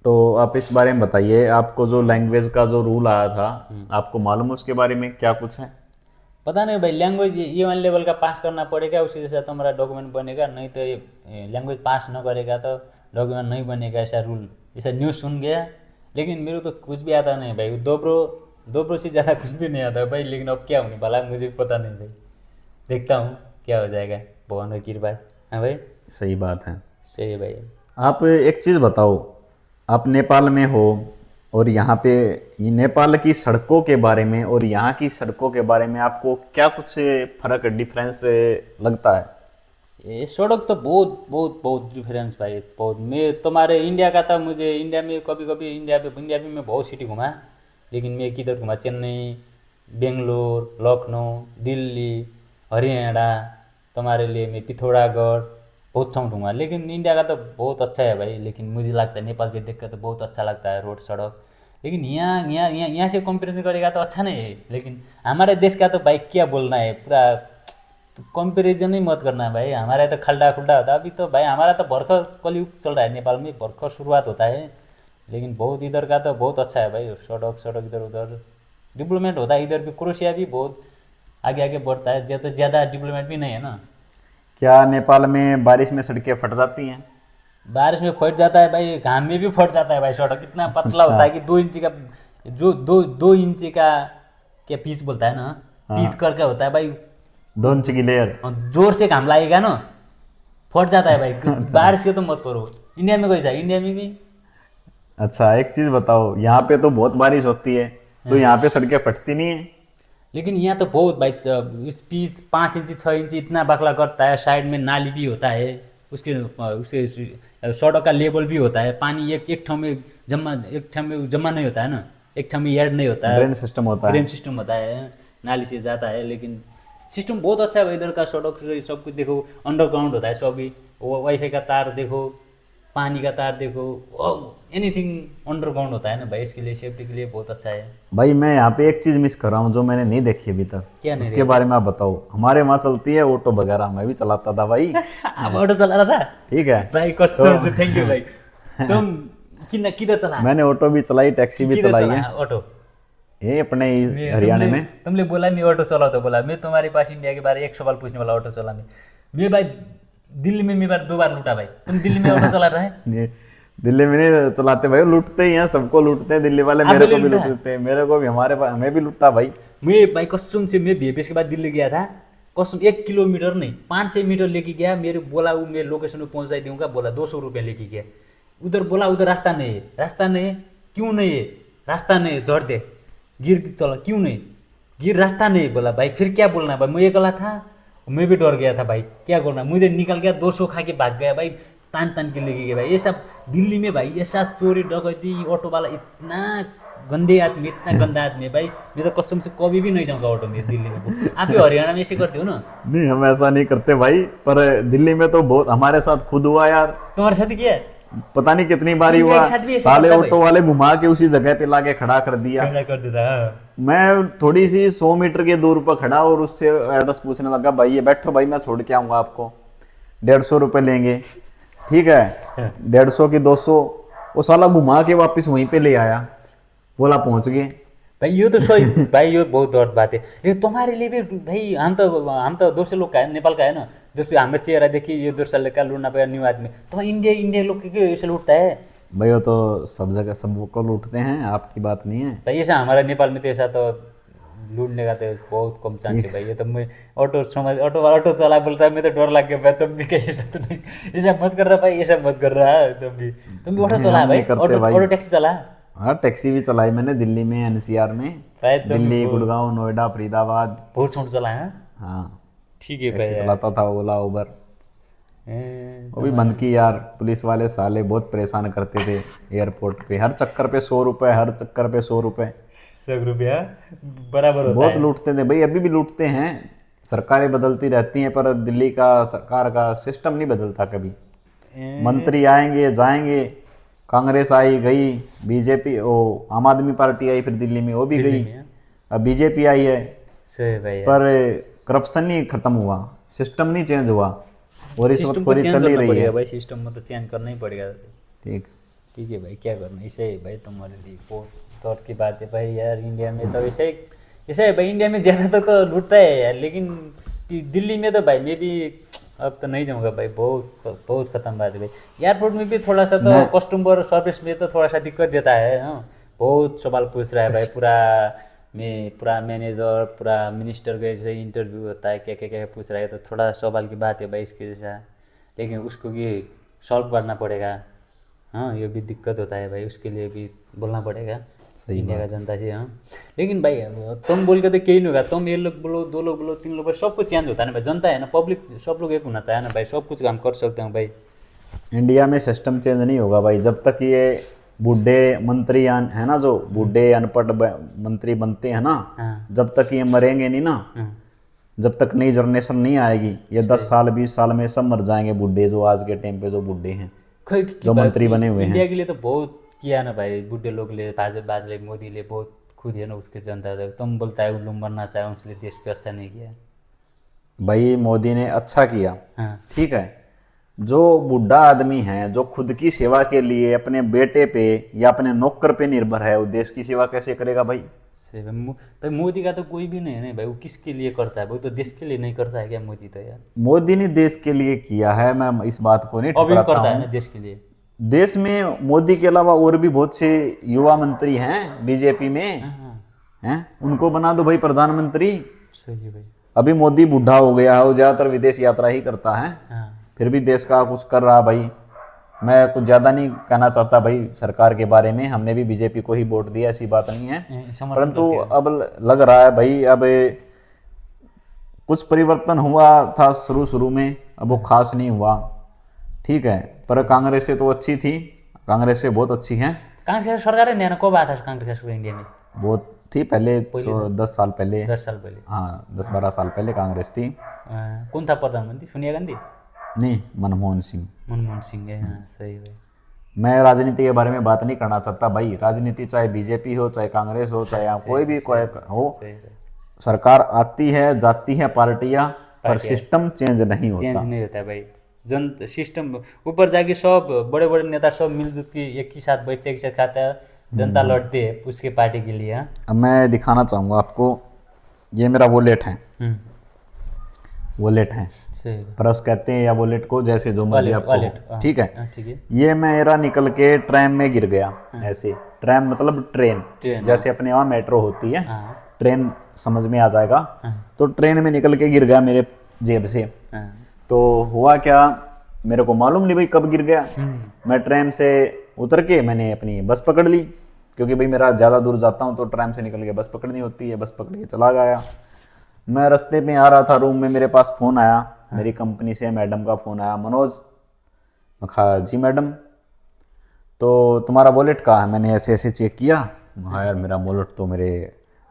Speaker 2: तो आप इस बारे में बताइए, आपको जो लैंग्वेज का जो रूल आया था, आपको मालूम है उसके बारे में क्या कुछ है?
Speaker 1: पता नहीं भाई, लैंग्वेज E1 लेवल का पास करना पड़ेगा, उसी के साथ तुम्हारा डॉक्यूमेंट बनेगा, नहीं तो ये लैंग्वेज पास न करेगा तो डॉक्यूमेंट नहीं बनेगा, ऐसा रूल, ऐसा न्यूज़ सुन गया। लेकिन मेरे को तो कुछ भी आता नहीं भाई, दो से ज़्यादा कुछ भी नहीं आता भाई। लेकिन अब क्या होने वाला है मुझे भी पता नहीं भाई, देखता हूँ क्या हो जाएगा, भगवान की कृपा। हाँ भाई,
Speaker 2: सही बात है।
Speaker 1: सही है भाई।
Speaker 2: आप एक चीज़ बताओ, आप नेपाल में हो और यहाँ पे ये नेपाल की सड़कों के बारे में और यहाँ की सड़कों के बारे में आपको क्या कुछ फर्क डिफरेंस लगता है?
Speaker 1: ये सड़क तो बहुत बहुत बहुत डिफरेंस भाई, बहुत। मैं तुम्हारे इंडिया का था, मुझे इंडिया में कभी कभी इंडिया में मैं बहुत सिटी घुमा, लेकिन मैं किधर घुमा, चेन्नई, बेंगलोर, लखनऊ, दिल्ली, हरियाणा, तुम्हारे लिए मैं पिथौरागढ़, बहुत ठाउँ घुमा। लेकिन इंडिया का तो बहुत अच्छा है भाई, लेकिन मुझे लगता है नेपाल से देख कर तो बहुत अच्छा लगता है रोड सड़क। लेकिन यहाँ से कंपेरिजन करेगा तो अच्छा नहीं है, लेकिन हमारे देश का तो भाई क्या बोलना है, पूरा कंपेरिजन ही मत करना भाई। हमारा तो खल्डा खुल्डा होता है अभी तो भाई, हमारा तो भर्खर कलयुग चल रहा है नेपाल में, भर्खर शुरुआत होता है। लेकिन बहुत इधर का तो बहुत अच्छा है भाई, सड़क इधर उधर डेवलपमेंट होता है। इधर भी क्रोएशिया भी बहुत आगे आगे बढ़ता है, ज़्यादा डेवलपमेंट भी नहीं है ना।
Speaker 2: क्या नेपाल में बारिश में सड़कें फट जाती हैं?
Speaker 1: बारिश में फट जाता है भाई, घाम में भी फट जाता है भाई। सड़क इतना पतला
Speaker 2: अच्छा।
Speaker 1: होता है कि 2 इंची का, जो 2 इंची का क्या पीस बोलता है ना, पीस करके होता है भाई।
Speaker 2: 2 इंच की लेयर।
Speaker 1: जोर से घाम लागेगा ना, फट जाता है भाई। बारिश के तो मत करो। इंडिया में कैसा है, इंडिया में भी
Speaker 2: अच्छा, एक चीज़ बताओ, यहाँ पे तो बहुत बारिश होती है, तो यहाँ पे सड़कें फटती नहीं है?
Speaker 1: लेकिन यहाँ तो बहुत भाई, इस पीस 5 इंची 6 इंची इतना बकला करता है। साइड में नाली भी होता है, उसके सड़क का लेवल भी होता है। पानी एक ठाव में जमा नहीं होता है ना, एक ठाव में ऐड नहीं होता है,
Speaker 2: ड्रेन सिस्टम होता है।
Speaker 1: ड्रेन सिस्टम होता है, नाली से जाता है। लेकिन सिस्टम बहुत अच्छा है इधर का, सड़क सब कुछ देखो, अंडरग्राउंड होता है सभी। वाईफाई का तार देखो, पानी का तार देखो, एनीथिंग अंडरग्राउंड होता है ना भाई। इसके लिए सेफ्टी के लिए बहुत अच्छा है
Speaker 2: भाई मैं यहाँ पे एक चीज़ मिस कर रहा हूँ जो मैंने नहीं देखी अभी तक,
Speaker 1: क्या नहीं
Speaker 2: उसके बारे में आप बताओ। हमारे वहाँ चलती है ऑटो वगैरह, मैं भी चलाता था भाई।
Speaker 1: अब ऑटो चला रहा था
Speaker 2: ठीक है,
Speaker 1: भाई, कसम से थैंक यू भाई। तुम किधर चला,
Speaker 2: मैंने ऑटो भी चलाई, टैक्सी भी
Speaker 1: किधर
Speaker 2: चलाई
Speaker 1: चला
Speaker 2: है,
Speaker 1: ऑटो?
Speaker 2: ये अपने हरियाणा में।
Speaker 1: तुमने बोला नहीं ऑटो चलाओ, तो बोला मैं तुम्हारे पास इंडिया के बारे में एक सवाल पूछने वाला ऑटो चलाने। मैं भाई दिल्ली में मैं 2 बार लूटा भाई। तुम दिल्ली में ऑटो चला रहे हैं?
Speaker 2: ये दिल्ली में नहीं चलाते भाई, लूटते ही हैं, सबको लूटते हैं दिल्ली वाले,
Speaker 1: आप
Speaker 2: मेरे
Speaker 1: भी
Speaker 2: को भी
Speaker 1: लूटा है?
Speaker 2: लूटते हैं, मेरे को भी, हमें भी लूटा भाई।
Speaker 1: मैं भाई कसम से मैं VFS के बाद दिल्ली गया था, कसम 1 किलोमीटर नहीं 500 मीटर लेके गया, मेरे बोला वो मैं लोकेशन में पहुंचा दूंगा, बोला 200 रुपये लेके गया। उधर बोला उधर रास्ता नहीं है, रास्ता नहीं है, क्यों नहीं है, रास्ता नहीं है, झड़ दे गिर चला, क्यों नहीं गिर, रास्ता नहीं बोला भाई। फिर क्या बोलना भाई, मैं अकेला था, मैं भी डर गया था भाई, क्या करना, मुझे निकल गया 200 खा के भाग गया भाई, तान तान के लेके गया भाई। ये सब दिल्ली में भाई, ऐसा चोरी डकैती, ऑटो वाला इतना गंदे आदमी, इतना गंदा आदमी है भाई, मैं तो कसम से कभी भी नहीं जाऊँगा ऑटो में दिल्ली में। आप भी हरियाणा में ऐसे करते हो ना?
Speaker 2: नहीं, हम ऐसा नहीं करते भाई, पर दिल्ली में तो बहुत हमारे साथ खुद हुआ यार,
Speaker 1: तुम्हारे साथ क्या है?
Speaker 2: पता नहीं कितनी बारी
Speaker 1: मेरे
Speaker 2: हुआ,
Speaker 1: साथ भी ऐसा
Speaker 2: साले
Speaker 1: करता है
Speaker 2: ऑटो वाले घुमा के उसी जगह पे लाके खड़ा कर दिया।
Speaker 1: क्या कर देता है?
Speaker 2: मैं थोड़ी सी 100 मीटर के दूर पर खड़ा और उससे एड्रेस पूछने लगा, भाई ये बैठो भाई, मैं छोड़ के आऊंगा आपको, 150 रुपये लेंगे, ठीक है, 150 की 200, वो साला घुमा के वापस वहीं पे ले आया, बोला पहुंच गए।
Speaker 1: भाई ये तो सही भाई, ये बहुत दर्द बात है ये तुम्हारे लिए भी भाई। हम तो दूसरे लोग का है, नेपाल का है ना, जैसे हमें चेहरा देखिए ये दूसरा लड़का लूटना पड़ेगा न्यू आदमी, तो इंडिया लोग क्यों ऐसे लूटता है
Speaker 2: भाई वो तो सब जगह सबको लूटते हैं, आपकी बात नहीं है
Speaker 1: भाई? ऐसा हमारा नेपाल में तो ऐसा तो लूटने का तो बहुत कम चांस है भाई। ये तो मैं ऑटो चला बोलता है, मैं तो डर लग गया भाई, तुम भी कहीं ऐसा तो नहीं, ऐसा मत कर रहा भाई, ऐसा मत कर रहा है, तुम भी ऑटो
Speaker 2: नहीं,
Speaker 1: चला
Speaker 2: हम
Speaker 1: भाई,
Speaker 2: नहीं करते भाई।
Speaker 1: ऑटो टैक्सी चला
Speaker 2: हाँ, टैक्सी भी चलाई मैंने दिल्ली में, NCR में,
Speaker 1: भाई? तुम
Speaker 2: दिल्ली, गुड़गांव, नोएडा, फरीदाबाद।
Speaker 1: बहुत छोट चला है।
Speaker 2: हाँ,
Speaker 1: ठीक है
Speaker 2: टैक्सी
Speaker 1: भाई
Speaker 2: चलाता था, ओला, उबर,
Speaker 1: यार।
Speaker 2: वो भी बंद की यार, पुलिस वाले साले बहुत परेशान करते थे एयरपोर्ट पे, हर चक्कर पे 100 रुपये, हर चक्कर पे 100 रुपये,
Speaker 1: 100 रुपया बराबर होता
Speaker 2: बहुत
Speaker 1: है।
Speaker 2: लूटते थे भाई, अभी भी लूटते हैं, सरकारें बदलती रहती हैं पर दिल्ली का सरकार का सिस्टम नहीं बदलता कभी। मंत्री आएंगे जाएंगे, कांग्रेस आई गई, बीजेपी ओ आम आदमी पार्टी आई फिर दिल्ली में, वो भी गई,
Speaker 1: में,
Speaker 2: अब बीजेपी आई है,
Speaker 1: सही भाई यार।
Speaker 2: पर करप्शन नहीं खत्म हुआ, सिस्टम नहीं चेंज हुआ, और
Speaker 1: सिस्टम को
Speaker 2: रिश्वतखोरी
Speaker 1: चेंज
Speaker 2: चल ही
Speaker 1: करना
Speaker 2: रही
Speaker 1: पड़ेगा
Speaker 2: है।
Speaker 1: भाई, सिस्टम में तो चेंज करना ही पड़ेगा।
Speaker 2: ठीक,
Speaker 1: ठीक है भाई, क्या करना, ऐसे ही भाई तुम्हारे लिए बहुत दौर की बात है भाई यार। इंडिया में तो ऐसे है भाई, इंडिया में ज़्यादा तो लूटता है यार, लेकिन दिल्ली में तो भाई मैं भी अब तो नहीं जाऊँगा भाई, बहुत बहुत खत्म बात है भाई। एयरपोर्ट में भी थोड़ा सा तो कस्टमर सर्विस में तो थोड़ा सा दिक्कत देता है, हाँ, बहुत सवाल पूछ रहा है भाई, पूरा मैनेजर, पूरा मिनिस्टर का जैसे इंटरव्यू होता है, क्या क्या क्या पूछ रहा है, तो थोड़ा सवाल की बात है भाई इसके जैसा, लेकिन उसको ये सॉल्व करना पड़ेगा। हाँ, ये भी दिक्कत होता है भाई, उसके लिए भी बोलना पड़ेगा
Speaker 2: सही
Speaker 1: इंडिया का जनता से। हाँ, लेकिन भाई तुम बोल के तो कहीं नहीं होगा, तुम 1 लोग बोलो, 2 लोग बोलो, 3 लोग बोलो, सब कुछ चेंज होता है ना भाई, जनता है ना, पब्लिक सब लोग एक होना चाहिए ना भाई, सब कुछ काम कर सकते हैं भाई।
Speaker 2: इंडिया में सिस्टम चेंज नहीं होगा भाई जब तक ये बूढ़े मंत्री है ना, जो बूढ़े अनपढ़ मंत्री बनते हैं ना,
Speaker 1: हाँ।
Speaker 2: जब तक ये मरेंगे नहीं ना,
Speaker 1: हाँ,
Speaker 2: जब तक नई जनरेशन नहीं आएगी, ये 10 साल 20 साल में सब मर जाएंगे बूढ़े, जो आज के टाइम पे जो बूढ़े हैं, जो मंत्री बने हुए हैं।
Speaker 1: इंडिया के लिए तो बहुत किया ना भाई, बुढ़े लोग ले, भाजपा ले, मोदी ले, बहुत खुद है ना उसके जनता से। तुम बोलता है उल्लू मरना चाहे, उसने देश पे अच्छा नहीं किया
Speaker 2: भाई मोदी ने अच्छा किया,
Speaker 1: हाँ।
Speaker 2: ठीक है, जो बूढ़ा आदमी है, जो खुद की सेवा के लिए अपने बेटे पे या अपने नौकर पे निर्भर है, वो देश की सेवा कैसे करेगा भाई?
Speaker 1: सही भाई, मोदी का तो कोई भी नहीं है ना भाई, वो किसके लिए करता है, वो तो देश के लिए नहीं करता है क्या मोदी? तो यार
Speaker 2: मोदी ने देश के लिए किया है, मैं इस बात को नहीं
Speaker 1: अभी
Speaker 2: ठुकराता
Speaker 1: करता है
Speaker 2: हूँ।
Speaker 1: ना देश के लिए।
Speaker 2: देश में मोदी के अलावा और भी बहुत से युवा मंत्री हैं बीजेपी में,
Speaker 1: हाँ,
Speaker 2: हैं, उनको बना दो भाई प्रधानमंत्री।
Speaker 1: सही है भाई।
Speaker 2: अभी मोदी बूढ़ा हो गया है, वो ज्यादातर विदेश यात्रा ही करता है,
Speaker 1: हाँ,
Speaker 2: फिर भी देश का कुछ कर रहा भाई। मैं कुछ ज़्यादा नहीं कहना चाहता भाई सरकार के बारे में, हमने भी बीजेपी को ही वोट दिया, ऐसी बात नहीं है, परंतु अब लग रहा है भाई, अब कुछ परिवर्तन हुआ था शुरू में, अब वो खास नहीं हुआ, ठीक है, पर कांग्रेस से तो अच्छी थी, कांग्रेस से बहुत अच्छी हैं।
Speaker 1: कांग्रेस सरकार है कब आया था कांग्रेस को इंडिया में?
Speaker 2: बहुत थी पहले, 10 साल पहले,
Speaker 1: 10 साल पहले।
Speaker 2: हाँ 10-12 साल पहले कांग्रेस थी।
Speaker 1: कौन था प्रधानमंत्री? सोनिया गांधी?
Speaker 2: नहीं, मनमोहन सिंह।
Speaker 1: मनमोहन सिंह है, हाँ सही है।
Speaker 2: मैं राजनीति के बारे में बात नहीं करना चाहता भाई, राजनीति चाहे बीजेपी हो, चाहे कांग्रेस हो, चाहे यहाँ कोई भी कोई हो, सरकार आती है जाती है पार्टियां, पर सिस्टम चेंज नहीं होता।
Speaker 1: चेंज नहीं होता भाई, जन सिस्टम ऊपर जाके सब बड़े बड़े नेता सब मिलजुल के एक ही साथ बैठते, एक साथ खाता है, जनता लड़ती है उसके पार्टी के लिए।
Speaker 2: अब मैं दिखाना चाहूँगा आपको, ये मेरा वॉलेट है, वॉलेट है,
Speaker 1: सही
Speaker 2: पर्स कहते हैं या वॉलेट को, जैसे जो मर्जी आपको
Speaker 1: वॉलेट,
Speaker 2: हो, ठीक है।
Speaker 1: हाँ, ठीक है।
Speaker 2: ये मेरा निकल के ट्रैम में गिर गया ऐसे। ट्रैम मतलब ट्रेन,
Speaker 1: ट्रेन,
Speaker 2: जैसे अपने वहाँ मेट्रो होती है,
Speaker 1: हाँ
Speaker 2: ट्रेन समझ में आ जाएगा।
Speaker 1: हाँ
Speaker 2: तो ट्रेन में निकल के गिर गया मेरे जेब से।
Speaker 1: हाँ।
Speaker 2: तो हुआ क्या, मेरे को मालूम नहीं भाई कब गिर गया। मैं ट्रेन से उतर के मैंने अपनी बस पकड़ ली, क्योंकि भाई मेरा ज़्यादा दूर जाता हूँ तो ट्रेन से निकल के बस पकड़नी होती है। बस पकड़ के चला गया। मैं रास्ते में आ रहा था, रूम में मेरे पास फ़ोन आया, मेरी कंपनी से मैडम का फ़ोन आया, मनोज। मैं कहा जी मैडम, तो तुम्हारा वॉलेट कहाँ है? मैंने ऐसे ऐसे चेक किया, हाँ यार मेरा वॉलेट तो मेरे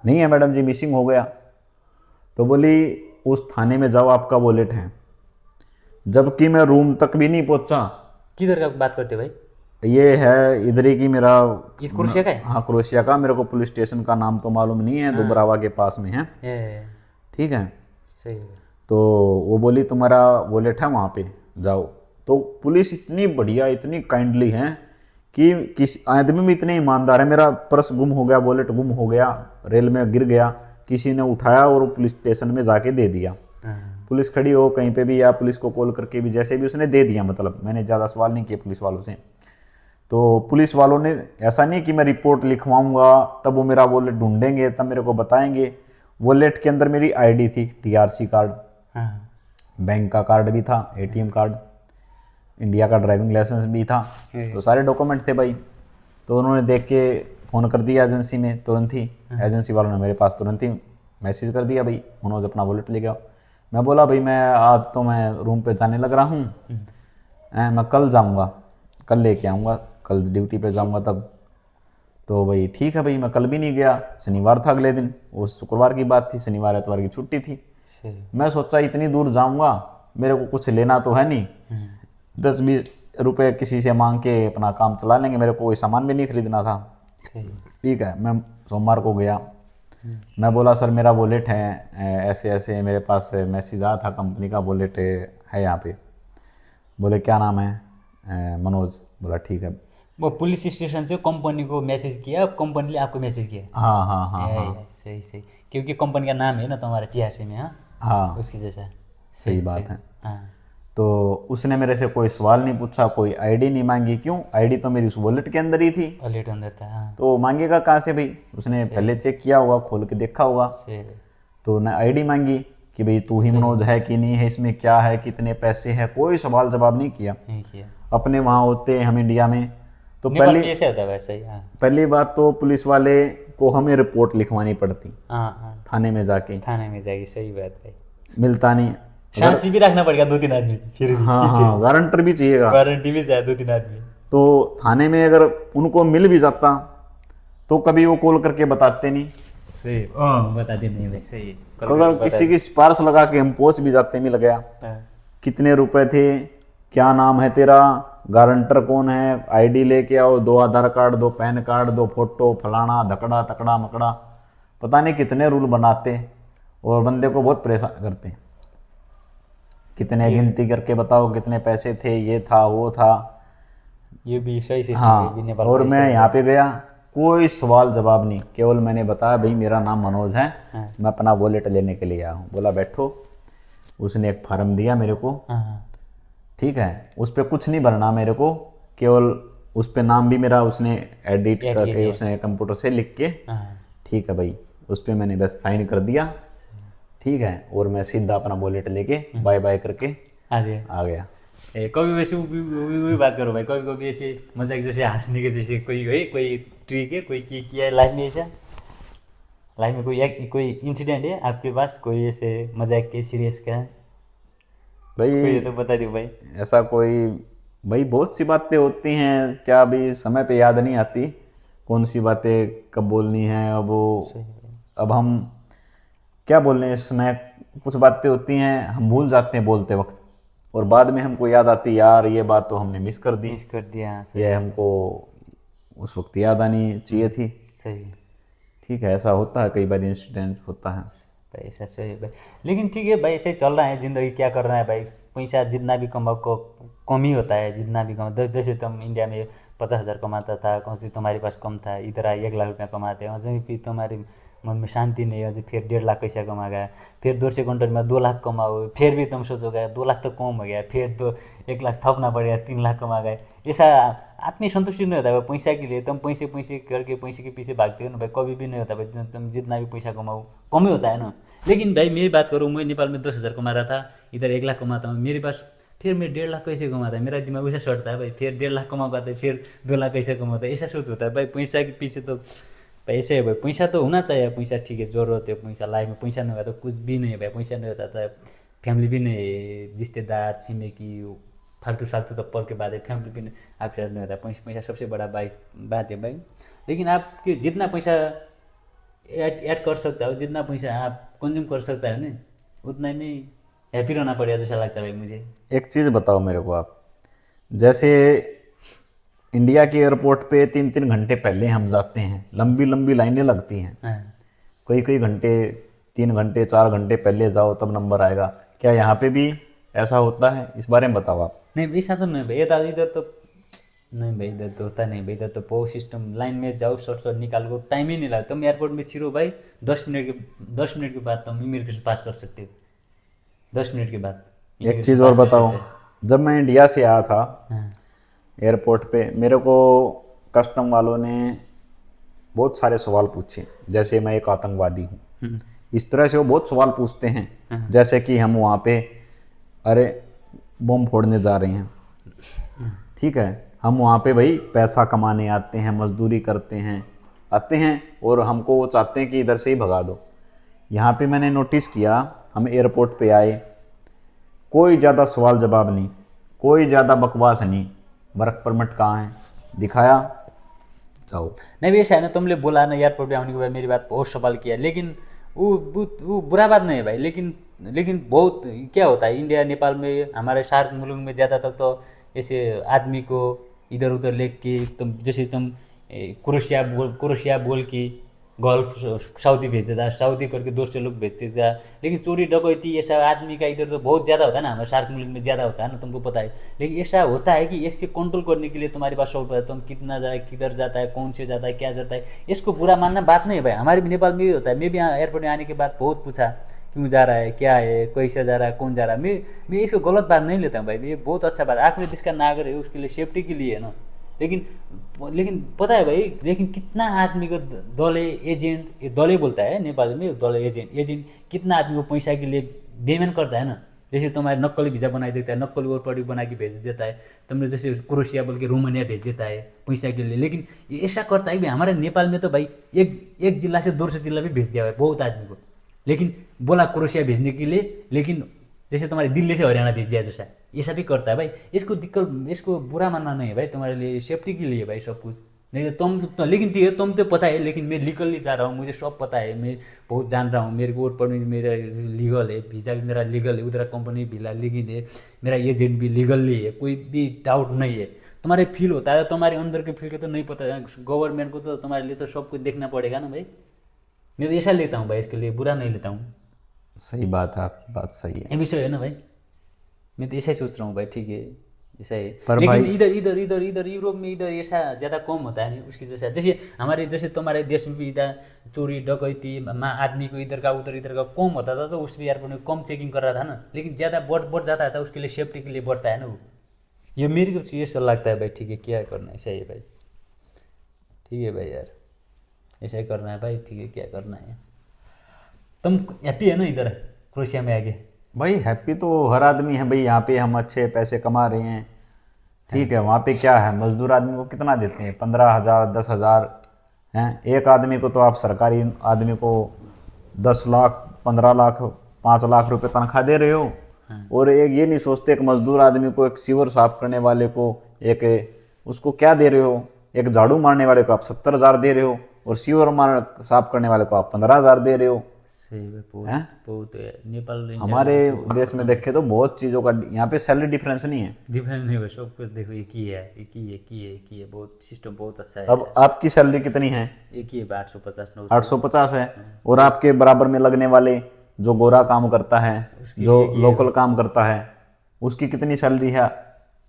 Speaker 2: नहीं है मैडम जी, मिसिंग हो गया। तो बोली उस थाने में जाओ, आपका वॉलेट है। जबकि मैं रूम तक भी नहीं पहुंचा।
Speaker 1: किधर का बात करते भाई?
Speaker 2: ये है इधर ही की मेरा,
Speaker 1: ये क्रोशिया का है?
Speaker 2: हाँ क्रोशिया का। मेरे को पुलिस स्टेशन का नाम तो मालूम नहीं है, दुबरावा के पास में है,
Speaker 1: ये
Speaker 2: ठीक है।
Speaker 1: सही है।
Speaker 2: तो वो बोली तुम्हारा वॉलेट है वहाँ पे, जाओ। तो पुलिस इतनी बढ़िया, इतनी काइंडली है कि किसी आदमी भी इतने ईमानदार है। मेरा पर्स गुम हो गया, वॉलेट गुम हो गया, रेल में गिर गया, किसी ने उठाया और पुलिस स्टेशन में जाके दे दिया।
Speaker 1: हाँ
Speaker 2: पुलिस खड़ी हो कहीं पे भी या पुलिस को कॉल करके भी, जैसे भी उसने दे दिया। मतलब मैंने ज़्यादा सवाल नहीं किए पुलिस वालों से। तो पुलिस वालों ने ऐसा नहीं कि मैं रिपोर्ट लिखवाऊंगा तब वो मेरा वॉलेट ढूंढेंगे, तब मेरे को बताएंगे। वॉलेट के अंदर मेरी आईडी थी, टीआरसी कार्ड,
Speaker 1: हाँ
Speaker 2: बैंक का कार्ड भी था, एटीएम कार्ड, इंडिया का ड्राइविंग लाइसेंस भी था। तो सारे डॉक्यूमेंट थे भाई। तो उन्होंने देख के फ़ोन कर दिया एजेंसी में तुरंत ही। एजेंसी वालों ने मेरे पास तुरंत ही मैसेज कर दिया, भाई मनोज अपना वॉलेट ले गया। मैं बोला भाई मैं आज तो मैं रूम पे जाने लग रहा हूँ, मैं कल जाऊँगा, कल लेके आऊँगा, कल ड्यूटी पे जाऊँगा तब। तो भाई ठीक है भाई, मैं कल भी नहीं गया। शनिवार था अगले दिन, वो शुक्रवार की बात थी, शनिवार एतवार की छुट्टी थी।
Speaker 1: सही।
Speaker 2: मैं सोचा इतनी दूर जाऊँगा, मेरे को कुछ लेना तो है नहीं, 10-20 रुपए किसी से मांग के अपना काम चला लेंगे, मेरे को कोई सामान भी नहीं खरीदना था।
Speaker 1: सही।
Speaker 2: ठीक है, मैं सोमवार को गया। मैं बोला सर मेरा वॉलेट है, ऐसे ऐसे मेरे पास मैसेज आया था कंपनी का, वॉलेट है यहाँ पे। बोले क्या नाम है? मनोज। बोला ठीक है।
Speaker 1: वो पुलिस स्टेशन से कंपनी को मैसेज किया, कंपनी ने आपको मैसेज किया?
Speaker 2: हाँ हाँ हाँ हाँ
Speaker 1: सही सही, क्योंकि कंपनी का नाम है ना तुम्हारा टीआरसी में। हाँ
Speaker 2: हाँ,
Speaker 1: उसकी जैसा।
Speaker 2: सही बात है।
Speaker 1: हाँ
Speaker 2: तो उसने मेरे से कोई सवाल नहीं पूछा, कोई आईडी नहीं मांगी। क्यों? आईडी तो मेरी उस वॉलेट के अंदर ही थी,
Speaker 1: वॉलेट अंदर था। हाँ
Speaker 2: तो मांगेगा कहाँ से भाई? उसने पहले चेक किया होगा, खोल के देखा होगा।
Speaker 1: सही।
Speaker 2: तो ने आईडी मांगी कि भाई तू ही मनोज है कि नहीं है, इसमें क्या है, कितने पैसे हैं, कोई सवाल जवाब नहीं किया।
Speaker 1: नहीं किया।
Speaker 2: अपने वहाँ होते हैं हम इंडिया में, तो
Speaker 1: नेपाल में
Speaker 2: पहली
Speaker 1: ऐसे होता है वैसे ही। हाँ
Speaker 2: पहली बात तो पुलिस वाले को हमें रिपोर्ट लिखवानी पड़ती
Speaker 1: हाँ हाँ,
Speaker 2: थाने में जाके,
Speaker 1: थाने में जाएगी। सही बात भाई।
Speaker 2: मिलता नहीं।
Speaker 1: साक्षी भी रखना पड़ेगा 2-3 आदमी, फिर भी
Speaker 2: हाँ
Speaker 1: पीछे
Speaker 2: हाँ, गारंटर भी चाहिएगा।
Speaker 1: वारंटी भी चाहिए 2-3 आदमी।
Speaker 2: तो थाने में अगर उनको मिल भी जाता तो कभी वो कॉल करके बताते नहीं।
Speaker 1: सही, बताते नहीं भाई। सही है।
Speaker 2: अगर किसी की सिफारिश लगा के हम पहुंच भी जाते, मिल गया,
Speaker 1: हाँ,
Speaker 2: कितने रुपए थे, क्या नाम है तेरा, गारंटर कौन है, आईडी लेके आओ, 2 आधार कार्ड, 2 पैन कार्ड, 2 फोटो, फलाना धकड़ा तकड़ा मकड़ा, पता नहीं कितने रूल बनाते और बंदे को बहुत परेशान करते। कितने गिनती करके बताओ कितने पैसे थे, ये था वो था।
Speaker 1: ये भी सही सिस्टम है
Speaker 2: हाँ,
Speaker 1: भी नेपाल
Speaker 2: और
Speaker 1: में।
Speaker 2: मैं यहाँ पे गया, कोई सवाल जवाब नहीं, केवल मैंने बताया भाई मेरा नाम मनोज है,
Speaker 1: हाँ।
Speaker 2: मैं अपना वॉलेट लेने के लिए आया हूँ। बोला बैठो। उसने एक फार्म दिया मेरे को,
Speaker 1: हाँ हाँ
Speaker 2: ठीक है, उस पर कुछ नहीं भरना मेरे को, केवल उस पर नाम भी मेरा उसने एडिट
Speaker 1: ऐड
Speaker 2: करके
Speaker 1: किया।
Speaker 2: उसने कंप्यूटर से लिख के,
Speaker 1: हाँ
Speaker 2: ठीक है भाई, उस पर मैंने बस साइन कर दिया, ठीक है, और मैं सीधा अपना वॉलेट लेके बाय बाय करके
Speaker 1: हाँ जी।
Speaker 2: आ गया।
Speaker 1: कभी वैसे वो भी बात करो भाई, कभी कभी ऐसे मजाक जैसे हंसने के जैसे कोई है, कोई ट्रिक है, कोई किया है लाइफ में ऐसा? लाइफ में कोई इंसिडेंट है आपके पास, कोई ऐसे मजाक के सीरियस का? कोई
Speaker 2: भाई
Speaker 1: है तो बता दो भाई।
Speaker 2: ऐसा कोई, भाई बहुत सी बातें होती हैं, क्या अभी समय पे याद नहीं आती कौन सी बातें कब बोलनी है। अब वो
Speaker 1: सही है।
Speaker 2: अब हम क्या बोल रहे हैं इस समय, कुछ बातें होती हैं हम भूल जाते हैं बोलते वक्त, और बाद में हमको याद आती यार ये बात तो हमने मिस कर दी,
Speaker 1: मिस कर दिया। सही
Speaker 2: ये हमको उस वक्त याद आनी चाहिए थी।
Speaker 1: सही
Speaker 2: ठीक है, ऐसा होता है, कई बार इंसिडेंट होता है।
Speaker 1: भाई, ऐसा सही है भाई। लेकिन ठीक है भाई, ऐसे ही चल रहा है ज़िंदगी, क्या कर रहा है भाई। पैसा जितना भी कमाओ को कम ही होता है, जितना भी कमाओ। जैसे तुम इंडिया में 50,000 कमाता था, कौन सी तुम्हारे पास कम था, इधर आए 1 लाख रुपया कमाते हैं, वहीं फिर तुम्हारे मन में शांति नहीं है, अझै फिर 1.5 लाख कैसा कमा गया, फिर दूसरे कंट्री में 2 लाख कमाओ, फिर भी तुम सोचोगे 2 लाख तो कम हो गया, फिर तो 1 लाख थपना पड़ेगा, 3 लाख कमा गए। ऐसा आत्मीय संतुष्टि नहीं होता है भाई पैसा के लिए। तुम पैसे पैसे करके पैसे के पीछे भागते हो ना भाई, कभी भी नहीं होता भाई। तुम जितना भी पैसा कमाओ कम ही होता है ना। लेकिन भाई मेरी बात करूँ, मैं नेपाल में 10,000 कमा रहा था, इधर 1 लाख कमाता हूँ, मेरे पास फिर मैं 1.5 लाख कैसे कमाता है, मेरा दिमाग वैसा सटता है भाई। फिर 1.5 लाख कमाऊंगा तो फिर 2 लाख कैसे कमाता है, ऐसा सोच होता है भाई। पैसा के पीछे तो पैसे है भाई, पैसा तो होना चाहिए, पैसा ठीक है जरूरत है, पैसा लाइफ में पैसा नहीं होगा तो कुछ भी नहीं है भाई। पैसा नहीं होता तो फैमिली भी नहीं है, रिश्तेदार छिमेकी फालतू फालतू तो पर के बाद है, फैमिली भी नहीं आपके साथ नहीं होता। पैसा पैसा सबसे बड़ा बात है भाई। लेकिन आपके जितना पैसा ऐड कर सकता हो, जितना पैसा आप कंज्यूम कर सकता है ना, उतना में हैप्पी रहना पड़ेगा जैसा लगता है भाई मुझे।
Speaker 2: एक चीज़ बताओ मेरे को आप, जैसे इंडिया के एयरपोर्ट पे 3-3 घंटे पहले हम जाते हैं, लंबी लंबी लाइनें लगती हैं,
Speaker 1: हाँ
Speaker 2: कई कई घंटे 3 घंटे 4 घंटे पहले जाओ तब नंबर आएगा। क्या यहाँ पे भी ऐसा होता है? इस बारे में बताओ आप।
Speaker 1: नहीं ऐसा तो नहीं भाई, इधर तो नहीं भाई, इधर तो होता नहीं भाई। इधर तो बहुत सिस्टम, लाइन में जाओ शॉर्ट निकाल को टाइम ही नहीं लगता। तुम एयरपोर्ट में छिरो भाई, 10 मिनट के बाद तुम इमिग्रेशन पास कर सकते हो, 10 मिनट के बाद।
Speaker 2: एक चीज़ और बताओ, जब मैं इंडिया से आया था
Speaker 1: हाँ
Speaker 2: एयरपोर्ट पे, मेरे को कस्टम वालों ने बहुत सारे सवाल पूछे, जैसे मैं एक आतंकवादी हूँ। इस तरह से वो बहुत सवाल पूछते हैं, जैसे कि हम वहाँ पे अरे बम फोड़ने जा रहे हैं, ठीक है, हम वहाँ पे भाई पैसा कमाने आते हैं, मजदूरी करते हैं आते हैं, और हमको वो चाहते हैं कि इधर से ही भगा दो। यहाँ पे मैंने नोटिस किया, हम एयरपोर्ट पे आए, कोई ज़्यादा सवाल जवाब नहीं, कोई ज़्यादा बकवास नहीं, वर्क परमिट कहाँ है, दिखाया जाओ।
Speaker 1: नहीं भी ऐसा है ना, तुमने बोला ना एयरपोर्ट पे आने के बाद मेरी बात बहुत सवाल किया, लेकिन वो बुरा बात नहीं है भाई। लेकिन बहुत क्या होता है इंडिया नेपाल में, हमारे सार्क मुल्क में ज़्यादा तक तो ऐसे आदमी को इधर उधर लेके तुम जैसे तुम क्रोशिया बोल के गल्फ सऊदी भेज देता, सऊदी करके दूसरे लोग भेज देता। लेकिन चोरी डकैती ऐसा आदमी का इधर तो बहुत ज़्यादा होता है ना, हमारे सार्क मुल्क में ज़्यादा होता है ना, तुमको पता है। लेकिन ऐसा होता है कि इसके कंट्रोल करने के लिए तुम्हारे पास सब पता है, तुम कितना जाए, किधर जाता है, कौन से जाता है, क्या जाता है। इसको बुरा मानना बात नहीं है भाई। हमारे भी नेपाल में भी होता है। मैं भी यहाँ एयरपोर्ट में आने के बाद बहुत पूछा क्यों जा रहा है, क्या है, कैसे जा रहा है, कौन जा रहा है। मैं इसको गलत बात नहीं लेता हूँ भाई, ये बहुत अच्छा बात है। आपने जिसका नागरिक है उसके लिए सेफ्टी के लिए है ना। लेकिन पता है भाई, लेकिन कितना आदमी को दल एजेंट, ये दल बोलता है नेपाली में, दल एजेंट कितना आदमी को पैसा के लिए बेईमान करता है ना। जैसे तुम्हारे नक्कली वीज़ा बना देता है, नक्कली वर्क बना के भेज देता है, तुमने जैसे क्रोशिया बोल के रोमानिया भेज देता है पैसा के लिए। लेकिन ये ऐसा करता है भाई, हमारे नेपाल में तो भाई एक जिला से दूसरे जिला भी भेज दिया है बहुत आदमी को। लेकिन बोला क्रोशिया भेजने के लिए, लेकिन जैसे तुम्हारे दिल्ली से हरियाणा भेज दिया जैसा, ये सब भी करता है भाई। इसको दिक्कत, इसको बुरा मानना नहीं है भाई, तुम्हारे लिए सेफ्टी के लिए भाई सब कुछ। नहीं तो लेकिन ठीक है, तुम तो पता है, लेकिन मैं लीगली जा रहा हूँ, मुझे सब पता है, मैं बहुत जान रहा हूँ। मेरे को वर्क परमिट मेरा लीगल है, वीज़ा भी मेरा लीगल है, उधर कंपनी भी लीगल है, मेरा एजेंट भी लीगली है, कोई भी डाउट नहीं है। तुम्हारे फील होता है, तुम्हारे अंदर के फील के तो नहीं पता है, गवर्नमेंट को तो तुम्हारे लिए तो सब कुछ देखना पड़ेगा ना भाई। मैं तो ऐसा लेता हूँ भाई, इसके लिए बुरा नहीं लेता हूँ।
Speaker 2: सही बात है, आपकी बात सही है।
Speaker 1: ये विषय है ना भाई, मैं तो ऐसा ही सोच रहा हूँ भाई, ठीक है ऐसा है।
Speaker 2: पर
Speaker 1: लेकिन
Speaker 2: भाई
Speaker 1: इधर यूरोप में इधर ऐसा ज़्यादा कम होता है नहीं उसकी जैसा। जैसे तुम्हारे देश में भी इधर चोरी डकैती आदमी को इधर का कम होता था, तो उसमें एयरपोर्ट में कम चेकिंग कर रहा था ना। लेकिन ज़्यादा बढ़ जाता था, उसके लिए सेफ्टी के लिए बढ़ता है ना वो। ये मेरे को ये सब लगता है भाई, ठीक है क्या करना है, ऐसा ही है भाई, ठीक है भाई यार, ऐसा ही करना है भाई, ठीक है क्या करना है। तुम हैप्पी है ना इधर क्रोशिया में आके?
Speaker 2: भाई हैप्पी तो हर आदमी है भाई, यहाँ पे हम अच्छे पैसे कमा रहे हैं, ठीक है। वहाँ पे क्या है, मजदूर आदमी को कितना देते हैं, 15,000 10,000 हैं। एक आदमी को तो आप सरकारी आदमी को 10 लाख 15 लाख 5 लाख रुपए तनख्वाह दे रहे हो। और एक ये नहीं सोचते, एक मजदूर आदमी को, एक सीवर साफ करने वाले को, एक उसको क्या दे रहे हो, एक झाड़ू मारने वाले को आप 70,000 दे रहे हो, और सीवर साफ करने वाले को आप 15,000 दे रहे हो।
Speaker 1: सही है, बहुत नेपाल
Speaker 2: हमारे देश में देखे तो बहुत चीज़ों का यहाँ पे सैलरी डिफरेंस नहीं है।
Speaker 1: डिफरेंस नहीं है, सब कुछ देखो एक ही है, बहुत सिस्टम बहुत अच्छा है।
Speaker 2: अब आपकी सैलरी कितनी है?
Speaker 1: एक ही है 850
Speaker 2: 850 है। और आपके बराबर में लगने वाले जो गोरा काम करता है, जो लोकल काम करता है, उसकी कितनी सैलरी है?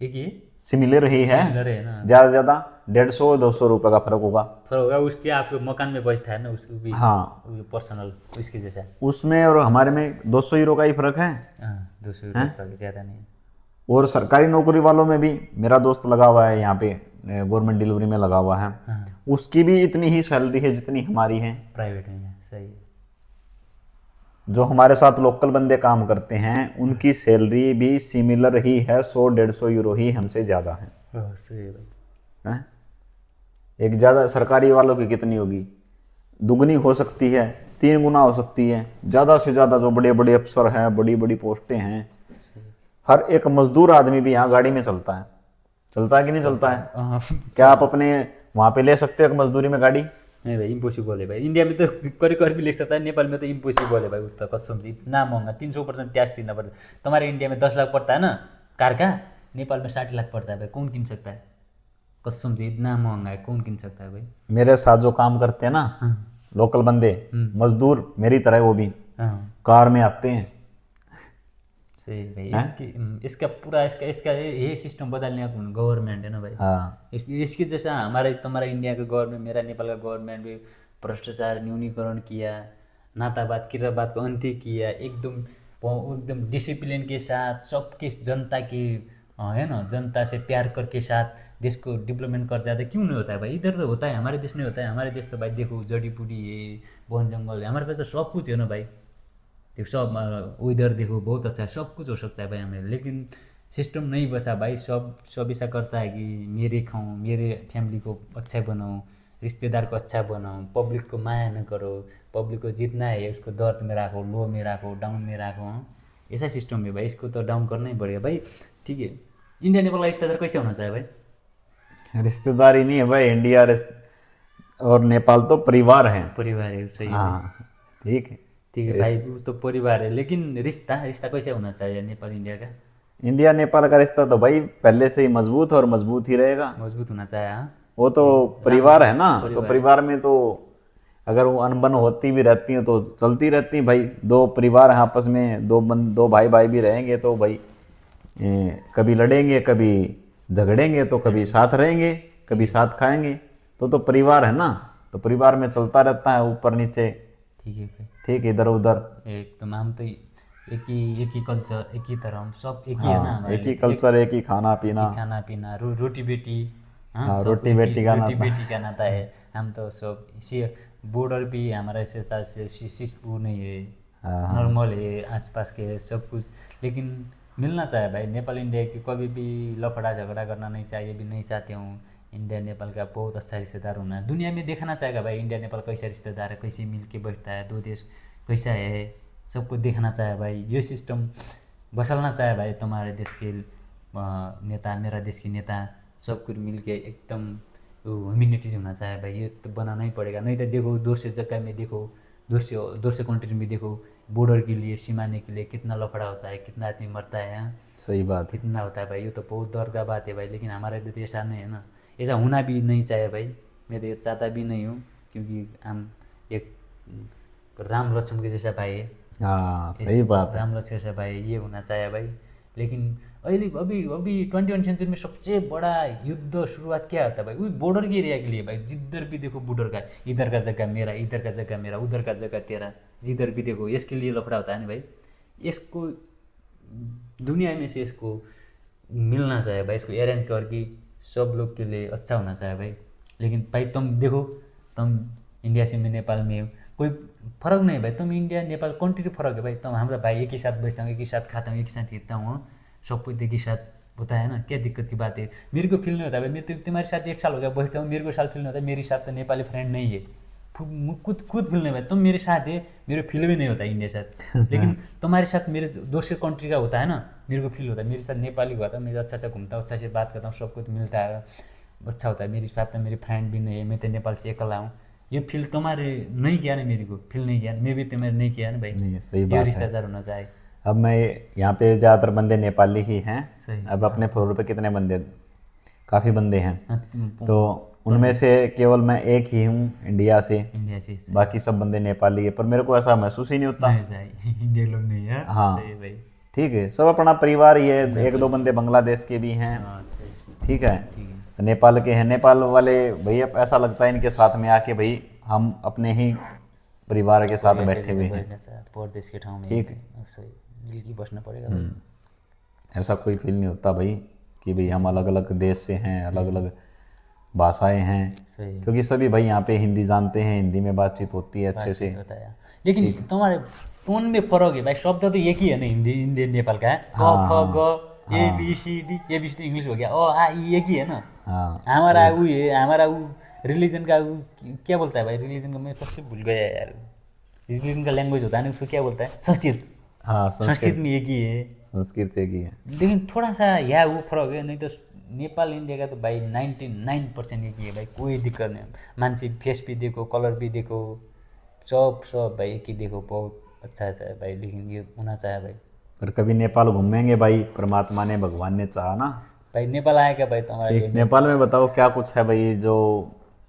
Speaker 1: एक ही
Speaker 2: सिमिलर ही है,
Speaker 1: ना।
Speaker 2: ज़्यादा 150-200 रुपये का फर्क होगा।
Speaker 1: फर्क होगा, उसके आपके मकान में बचता है ना, उसको भी
Speaker 2: हाँ,
Speaker 1: पर्सनल उसके जैसा।
Speaker 2: उसमें और हमारे में 200 यूरो का ही फर्क है।
Speaker 1: हाँ 200 रुपये फर्क, ज़्यादा नहीं।
Speaker 2: और सरकारी नौकरी वालों में भी, मेरा दोस्त लगा हुआ है यहाँ पे, गवर्नमेंट डिलीवरी में लगा हुआ है,
Speaker 1: हाँ
Speaker 2: उसकी भी इतनी ही सैलरी है जितनी हमारी है।
Speaker 1: प्राइवेट में है, सही है।
Speaker 2: जो हमारे साथ लोकल बंदे काम करते हैं उनकी सैलरी भी सिमिलर ही है, 100-150 यूरो ही हमसे ज़्यादा है।
Speaker 1: हाँ सही है भाई।
Speaker 2: हैं? एक ज़्यादा सरकारी वालों की कितनी होगी? दुगनी हो सकती है, 3 गुना हो सकती है। ज़्यादा से ज़्यादा जो बड़े बड़े अफसर हैं, बड़ी बड़ी पोस्टें हैं, हर एक मजदूर आदमी भी यहाँ गाड़ी में चलता है। चलता है कि नहीं चलता है?
Speaker 1: हाँ
Speaker 2: क्या आप अपने वहाँ पे ले सकते हो मजदूरी में गाड़ी?
Speaker 1: नहीं भाई, इम्पोसिबल है भाई। इंडिया में तो कर भी ले सकता है, नेपाल में तो इम्पोसिबल है भाई। उसका कसम से इतना महंगा, 300% टैक्स देना पड़ता है। तुम्हारे इंडिया में 10 लाख पड़ता है ना कार का, नेपाल में 60 लाख पड़ता है भाई। कौन किन सकता है? कसम से इतना महंगा है, कौन किन सकता है भाई?
Speaker 2: मेरे साथ जो काम करते हैं ना लोकल बंदे, मजदूर मेरी तरह, वो भी
Speaker 1: हाँ
Speaker 2: कार में आते हैं।
Speaker 1: सही भाई। इसका पूरा इसका ये सिस्टम बदलने का गवर्नमेंट है ना भाई।
Speaker 2: हाँ,
Speaker 1: इसके जैसा हमारा तुम्हारा इंडिया का गवर्नमेंट, मेरा नेपाल का गवर्नमेंट भी भ्रष्टाचार न्यूनीकरण किया, नातावाद किरावाद को अंत्य किया, एकदम डिसिप्लिन के साथ सबके जनता के है ना, जनता से प्यार करके साथ देश को डेवलपमेंट कर जाता। क्यों नहीं होता है भाई? इधर तो होता है, हमारे देश नहीं होता है। हमारे देश तो भाई देखो, जड़ी बूटी है, वन जंगल है, हमारे पास तो सब कुछ है ना भाई। देखो सब वेदर देखो बहुत अच्छा है, सब कुछ हो सकता है भाई हमें, लेकिन सिस्टम नहीं बचा भाई। सब ऐसा करता है कि मेरे खाऊँ, मेरे फैमिली को अच्छा बनाऊँ, रिश्तेदार को अच्छा बनाऊँ, पब्लिक को माया न करो, पब्लिक को जितना है उसको दर्द में राखो, लो में राखो, डाउन में राखो। ऐसा सिस्टम है भाई, इसको तो डाउन करना ही पड़ेगा भाई। ठीक है, इंडिया नेपाल का रिश्तेदार कैसे होना चाहिए भाई?
Speaker 2: रिश्तेदारी नहीं है भाई, इंडिया और नेपाल तो परिवार हैं।
Speaker 1: परिवार है, सही है।
Speaker 2: हाँ, ठीक है।
Speaker 1: ठीक है भाई, वो तो परिवार है, लेकिन रिश्ता रिश्ता कैसे होना चाहिए नेपाल इंडिया का?
Speaker 2: इंडिया नेपाल का रिश्ता तो भाई पहले से ही मजबूत और मजबूत ही रहेगा।
Speaker 1: मजबूत होना चाहिए। हाँ
Speaker 2: वो तो परिवार है ना, तो
Speaker 1: परिवार
Speaker 2: परिवार में तो अगर वो अनबन होती भी रहती है तो चलती रहती है भाई। दो परिवार हैं आपस में, दो भाई भाई भी रहेंगे तो भाई कभी लड़ेंगे, कभी झगड़ेंगे, तो कभी साथ रहेंगे, कभी साथ खाएंगे। तो परिवार है ना, तो परिवार में चलता रहता है ऊपर नीचे,
Speaker 1: ठीक है भाई।
Speaker 2: ठीक, इधर उधर।
Speaker 1: एकदम हम तो एक ही कल्चर, एक ही धर्म, सब एक ही है ना
Speaker 2: हाँ,
Speaker 1: हमारे
Speaker 2: एक ही
Speaker 1: लिए।
Speaker 2: कल्चर, एक ही खाना
Speaker 1: एक
Speaker 2: पीना।
Speaker 1: ही खाना पीना, रोटी बेटी। हाँ
Speaker 2: हाँ,
Speaker 1: सब
Speaker 2: रोटी
Speaker 1: एक ही,
Speaker 2: बेटी का
Speaker 1: रोटी
Speaker 2: नाता।
Speaker 1: बेटी का नाता है। हम तो सब इसी बॉर्डर भी हमारा वो नहीं है,
Speaker 2: हाँ,
Speaker 1: नॉर्मल है, आसपास के है, सब कुछ। लेकिन मिलना चाहिए भाई, नेपाल इंडिया की कभी भी लफड़ा झगड़ा करना नहीं चाहिए, भी नहीं चाहते हूँ। इंडिया नेपाल का बहुत अच्छा रिश्तेदार होना है, दुनिया में देखना चाहेगा भाई इंडिया नेपाल कैसा रिश्तेदार है, कैसे मिल के बैठता है, दो देश कैसा है, सबको देखना चाहे भाई। ये सिस्टम बसलना चाहे भाई, तुम्हारे देश के नेता, मेरा देश के नेता, सब कुछ मिल के एकदम ह्यूमैनिटीज होना चाहे भाई। ये तो बनाना ही पड़ेगा, नहीं तो देखो दूसरे जगह में देखो, दूसरे कंट्री में देखो, बॉर्डर के लिए, सीमाने के लिए कितना लफड़ा होता है, कितना आदमी मरता है यहाँ,
Speaker 2: सही बात है।
Speaker 1: कितना होता है भाई। ये तो बहुत दर्द का बात है भाई, लेकिन हमारे देश ऐसा नहीं है ना, ऐसा होना भी नहीं चाहिए भाई। मैं देश चाहता भी नहीं हूँ, क्योंकि हम एक राम लक्ष्मण के जैसा भाई है।
Speaker 2: हाँ, सही बात है।
Speaker 1: राम लक्ष्मण जैसा भाई ये होना चाहिए भाई। लेकिन अहिले अभी अभी 21 सेंचुरी में सबसे बड़ा युद्ध शुरुआत क्या होता है भाई? वही बॉर्डर के एरिया के लिए भाई। जिधर भी देखो बॉर्डर का, इधर का जगह मेरा, इधर का जगह मेरा, उधर का जगह तेरा, जिधर भी देखो इसके लिए लफड़ा होता है ना भाई। इसको दुनिया में से इसको मिलना चाहिए भाई, इसको अरेंज करके सब लोग के लिए अच्छा होना चाहिए भाई। लेकिन भाई तुम देखो, तुम इंडिया से में नेपाल में कोई फर्क नहीं भाई, तुम इंडिया नेपाल कंट्री फर्क है भाई। तुम हम तो भाई एक ही साथ बैठता हूँ, एक ही साथ खाता हूँ, एक ही साथ पीता हूँ, सब कुछ एक ही साथ होता है ना। क्या दिक्कत की बात है? मेरे को फील नहीं होता भाई, मैं तुम्हारे साथ 1 साल हो गया बैठता हूँ, मेरे को साल फील नहीं होता मेरे साथ तो नेपाली फ्रेंड नहीं है। खुद फील नहीं भाई, तुम मेरे साथ है, मेरे फील भी नहीं होता इंडिया साथ। लेकिन तुम्हारे साथ मेरे दूसरे कंट्री का होता है ना, मेरे को फील होता है। मेरे साथ नेपाली हुआ था, मैं अच्छा से घूमता हूँ, अच्छा से बात करता हूँ, सब कुछ मिलता है, अच्छा होता है। मेरे साथ तो मेरे फ्रेंड भी नहीं है, मैं तो नेपाल से अकेला हूँ। ये फील तुम्हारे नहीं किया ना, मेरे को फील नहीं किया, मैं भी तुम्हारे नहीं किया ना भाई।
Speaker 2: नहीं, सही
Speaker 1: ये
Speaker 2: बात है।
Speaker 1: रिश्तेदार होना चाहिए।
Speaker 2: अब मैं यहाँ पे ज़्यादातर बंदे नेपाली ही हैं।
Speaker 1: सही।
Speaker 2: अब अपने फ्लोर पे कितने बंदे, काफ़ी बंदे हैं,
Speaker 1: हाँ,
Speaker 2: तो उनमें से केवल मैं एक ही हूँ इंडिया से,
Speaker 1: इंडिया से
Speaker 2: बाकी सब बंदे नेपाली है। पर मेरे को ऐसा महसूस ही नहीं होता।
Speaker 1: नहीं सही, इंडिया लोग नहीं है।
Speaker 2: हाँ,
Speaker 1: सही भाई।
Speaker 2: ठीक है, सब अपना परिवार ही है। 1-2 बंदे बांग्लादेश के भी हैं,
Speaker 1: हाँ सही।
Speaker 2: ठीक है।
Speaker 1: ठीक है।
Speaker 2: नेपाल के हैं, नेपाल वाले भैया ऐसा लगता है इनके साथ में आके भाई हम अपने ही परिवार के साथ बैठे हुए हैं।
Speaker 1: परदेश के ठाउँ में
Speaker 2: ठीक।
Speaker 1: मिलके बस्ना पड़ेगा भाई।
Speaker 2: ऐसा कोई फील नहीं होता भाई कि भाई हम अलग अलग देश से हैं, अलग अलग भाषाएं हैं,
Speaker 1: सही
Speaker 2: क्योंकि सभी भाई यहाँ पे हिंदी जानते हैं, हिंदी में बातचीत होती है अच्छे से।
Speaker 1: होता है। लेकिन तुम्हारे टोन में फरक है भाई, शब्द तो एक ही है ना हिंदी इंडियन नेपाल का है। क ख ग A B C D English हो गया, ओ आ ई एक ही है ना।
Speaker 2: हाँ
Speaker 1: हमारा वो है, हमारा वो रिलीजन का वो क्या बोलता है भाई, रिलीजन का मैं सबसे भूल गया यार। रिलीजन का लैंग्वेज होता है ना, उसको क्या बोलता है, संस्कृत।
Speaker 2: हाँ
Speaker 1: संस्कृत में एक ही है,
Speaker 2: संस्कृत एक ही है।
Speaker 1: लेकिन थोड़ा सा यहाँ वो फरक है। नहीं तो नेपाल इंडिया का तो भाई 99% एक ही है भाई, कोई दिक्कत नहीं। मान्छे फेस भी देखो, कलर भी देखो, सब भाई एक ही देखो, बहुत अच्छा है भाई। लेकिन ये होना चाहिए भाई।
Speaker 2: पर कभी नेपाल घूमेंगे भाई, परमात्मा ने भगवान ने चाहा ना।
Speaker 1: भाई नेपाल आया क्या भाई तुम्हारे लिए?
Speaker 2: नेपाल में बताओ क्या कुछ है भाई जो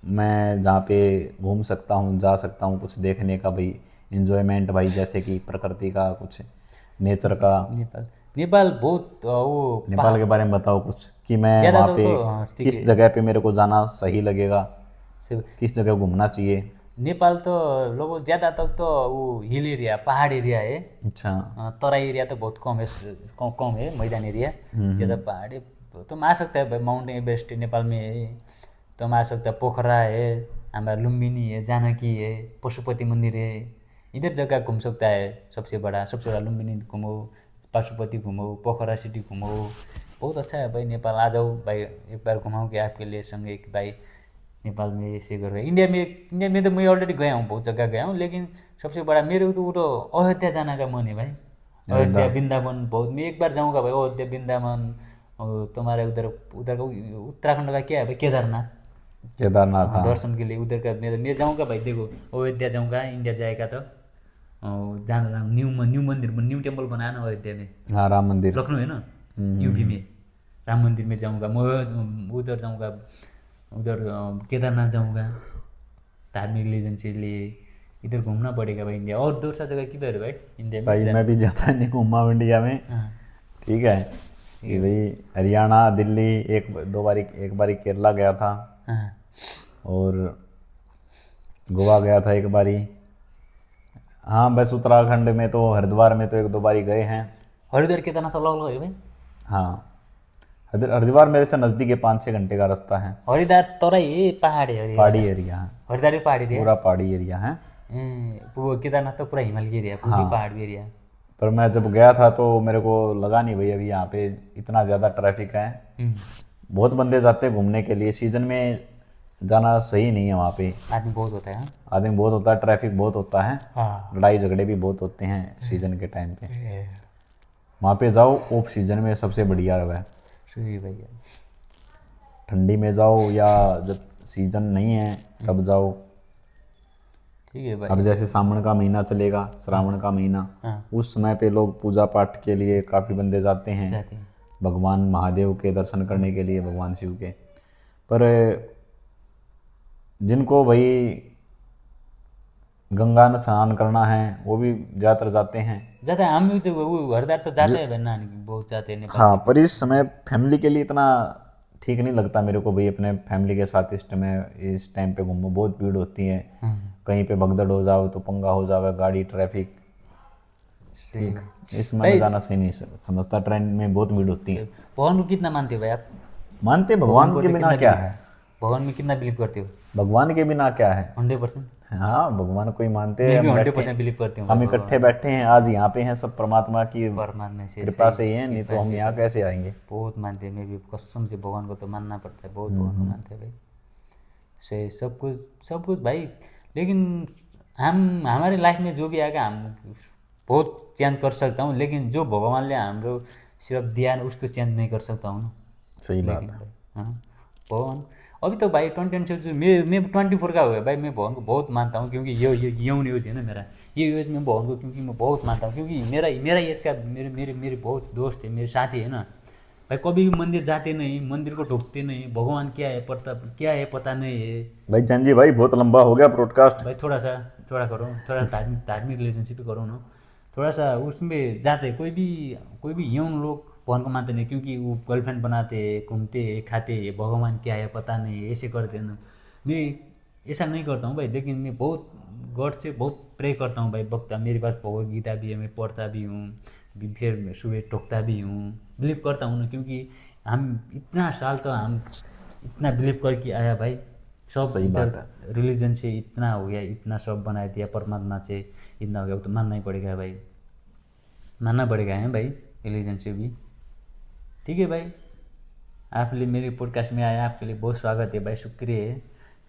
Speaker 2: मैं जहाँ पे घूम सकता हूँ, जा सकता हूँ, कुछ देखने का भाई, एंजॉयमेंट भाई, जैसे कि प्रकृति का कुछ, नेचर का।
Speaker 1: नेपाल बहुत वो
Speaker 2: नेपाल के बारे में बताओ कुछ कि मैं
Speaker 1: ज़्यादा
Speaker 2: वहाँ पे
Speaker 1: हाँ, ठीक
Speaker 2: किस
Speaker 1: है।
Speaker 2: जगह पे मेरे को जाना सही लगेगा,
Speaker 1: से
Speaker 2: किस जगह घूमना चाहिए।
Speaker 1: नेपाल तो लोग ज़्यादा तक तो वो हिल एरिया, पहाड़ एरिया है।
Speaker 2: अच्छा।
Speaker 1: तराई एरिया तो बहुत कम है, कम है मैदान एरिया। ज़्यादा पहाड़ी तुम आ सकते हैं भाई, माउंट एवरेस्ट नेपाल में है। तुम आ सकते हैं, पोखरा है, हमारा लुम्बिनी है, जानकी है, पशुपति मंदिर है। इधर जगह घूम सकता है। सबसे बड़ा लुम्बिनी घूमो, पशुपति घूमो, पोखरा सिटी घूमो, बहुत अच्छा है भाई नेपाल। आ जाओ भाई, एक बार घुमाऊँ कि आपके लिए सँगे कि भाई नेपाल में ऐसे गरेर। इंडिया में तो मैं ऑलरेडी गया हूँ, बहुत जगह गया हूँ। लेकिन सबसे बड़ा मेरे तो वो तो अयोध्या जाने का मन है भाई। अयोध्या वृंदावन बहुत, मैं एक बार जाऊँगा भाई अयोध्या वृंदावन। और तुम्हारे उधर उधर का उत्तराखंड का क्या है भाई,
Speaker 2: केदारनाथ। हाँ।
Speaker 1: दर्शन के लिए उधर का मैं जाऊँगा भाई। देखो अयोध्या जाऊँगा, इंडिया जाएगा तो जाना न्यू मंदिर, न्यू टेम्पल बनाया ना अयोध्या में।
Speaker 2: हाँ, राम मंदिर।
Speaker 1: लखनऊ है ना, यूपी में। राम मंदिर में जाऊँगा मैं, उधर जाऊँगा, उधर केदारनाथ जाऊँगा धार्मिक रिलीजन से लिए। इधर घूमना पड़ेगा भाई इंडिया। और दूसरा जगह किधर है भाई इंडिया में?
Speaker 2: भाई मैं भी ज़्यादा नहीं घूमा हूँ इंडिया में।
Speaker 1: हाँ।
Speaker 2: ठीक है कि भाई हरियाणा, दिल्ली, एक बारी केरला गया था।
Speaker 1: हाँ।
Speaker 2: और गोवा गया था एक बारी। हाँ, बस उत्तराखंड में तो हरिद्वार में तो एक दो बारी गए हैं।
Speaker 1: हरिद्वार केदारनाथ अलग अलग है भाई?
Speaker 2: हाँ, हरिद्वार मेरे से नज़दीक है, 5-6 घंटे का रास्ता है।
Speaker 1: हरिद्वार तराई है, पहाड़ी है
Speaker 2: पहाड़ी एरिया है,
Speaker 1: हरिद्वार भी पहाड़ी एरिया।
Speaker 2: पूरा पहाड़ी एरिया है।
Speaker 1: वो केदारनाथ तो पूरा हिमालय एरिया, पूरा पहाड़ भी एरिया।
Speaker 2: पर मैं जब गया था तो मेरे को लगा नहीं भाई अभी यहाँ पे इतना ज़्यादा ट्रैफिक है। बहुत बंदे जाते हैं घूमने के लिए, सीजन में जाना सही नहीं है वहाँ पे।
Speaker 1: आदमी बहुत होता है।
Speaker 2: आदमी बहुत होता है, ट्रैफिक बहुत होता है,
Speaker 1: हाँ।
Speaker 2: लड़ाई झगड़े भी बहुत होते हैं सीजन के टाइम पे। वहाँ पे जाओ ऑफ सीजन में, सबसे बढ़िया रहा।
Speaker 1: सही भैया।
Speaker 2: ठंडी में जाओ या जब सीजन नहीं है तब जाओ।
Speaker 1: ठीक है भाई।
Speaker 2: अब जैसे सावन का महीना चलेगा, श्रावण का महीना, उस समय पे लोग पूजा पाठ के लिए काफ़ी बंदे जाते हैं, भगवान महादेव के दर्शन करने के लिए, भगवान शिव के। पर जिनको भाई गंगा में स्नान करना है वो भी ज़्यादातर जाते हैं।
Speaker 1: जाते हैं, हम भी तो वो हरिद्वार तो जाते हैं भाई, नानी बहुत जाते हैं नेपाल।
Speaker 2: हाँ, पर इस समय फैमिली के लिए इतना ठीक नहीं लगता मेरे को भाई, अपने फैमिली के साथ इस टाइम पे घूमो। बहुत भीड़ होती है, कहीं पे भगदड़ हो जाओ तो पंगा हो जावे, गाड़ी ट्रैफिक। ठीक, इस समय जाना सही नहीं समझता, ट्रेन में बहुत भीड़ होती है।
Speaker 1: भगवान को कितना मानते हो भाई आप?
Speaker 2: मानते भगवान के बिना क्या है?
Speaker 1: भगवान में कितना बिलीव करते हो?
Speaker 2: भगवान के बिना क्या है?
Speaker 1: 100%।
Speaker 2: हाँ, भगवान को ही मानते हैं।
Speaker 1: मैं भी 100% बिलीव करती हूँ।
Speaker 2: हम इकट्ठे बैठे हैं आज यहाँ पे हैं, सब परमात्मा की
Speaker 1: परमात्मा से
Speaker 2: कृपा से ही है, नहीं तो हम यहाँ कैसे आएंगे?
Speaker 1: बहुत मानते हैं, मैं भी कसम से भगवान को तो मानना पड़ता है, बहुत भगवान को मानते हैं भाई। से सब कुछ भाई। लेकिन हमारे लाइफ में जो भी आएगा हम बहुत चेंज कर सकता हूँ, लेकिन जो भगवानले हाम्रो सिर्फ दिया ना उसको चेंज नहीं कर सकता हूँ ना।
Speaker 2: सही बात है।
Speaker 1: हाँ, भगवान अभी तो भाई 20 से मैं 24 का हो गया भाई। मैं भगवान को बहुत मानता हूँ, क्योंकि ये यौन यूज है ना मेरा, ये यूज में भगवान को क्योंकि मैं बहुत मानता हूँ। क्योंकि मेरा इसका मेरे बहुत दोस्त है, मेरे साथी है ना भाई। कभी भी मंदिर जाते नहीं, मंदिर को ढूंढते नहीं, भगवान क्या है पता नहीं है
Speaker 2: भाई। जान जी भाई, बहुत लंबा हो गया ब्रॉडकास्ट
Speaker 1: भाई। थोड़ा करो, थोड़ा धार्मिक रिलेशनशिप करो ना, थोड़ा सा उसमें जाते। कोई भी यौन लोग भगवान को मानते नहीं, क्योंकि वो गर्लफ्रेंड बनाते, घूमते, खाते, भगवान क्या है पता नहीं, ऐसे करते हैं। मैं ऐसा नहीं करता हूँ भाई, लेकिन मैं बहुत गॉड से बहुत प्रे करता हूँ भाई। बकता मेरे पास भगवत गीता भी है, मैं पढ़ता भी हूँ, फिर मैं सुबह टोकता भी हूँ, बिलीव करता हूँ ना, क्योंकि हम इतना साल तो हम इतना बिलीव करके आया भाई। सब
Speaker 2: सही बात है।
Speaker 1: रिलीजन से इतना हो गया, इतना सब बना दिया, परमात्मा से इतना हो गया, वो तो मानना ही पड़ेगा भाई, मानना पड़ेगा है भाई, रिलीजन से भी। ठीक है भाई, आपके लिए मेरे पॉडकास्ट में आया, आपके लिए बहुत स्वागत है भाई, शुक्रिया है,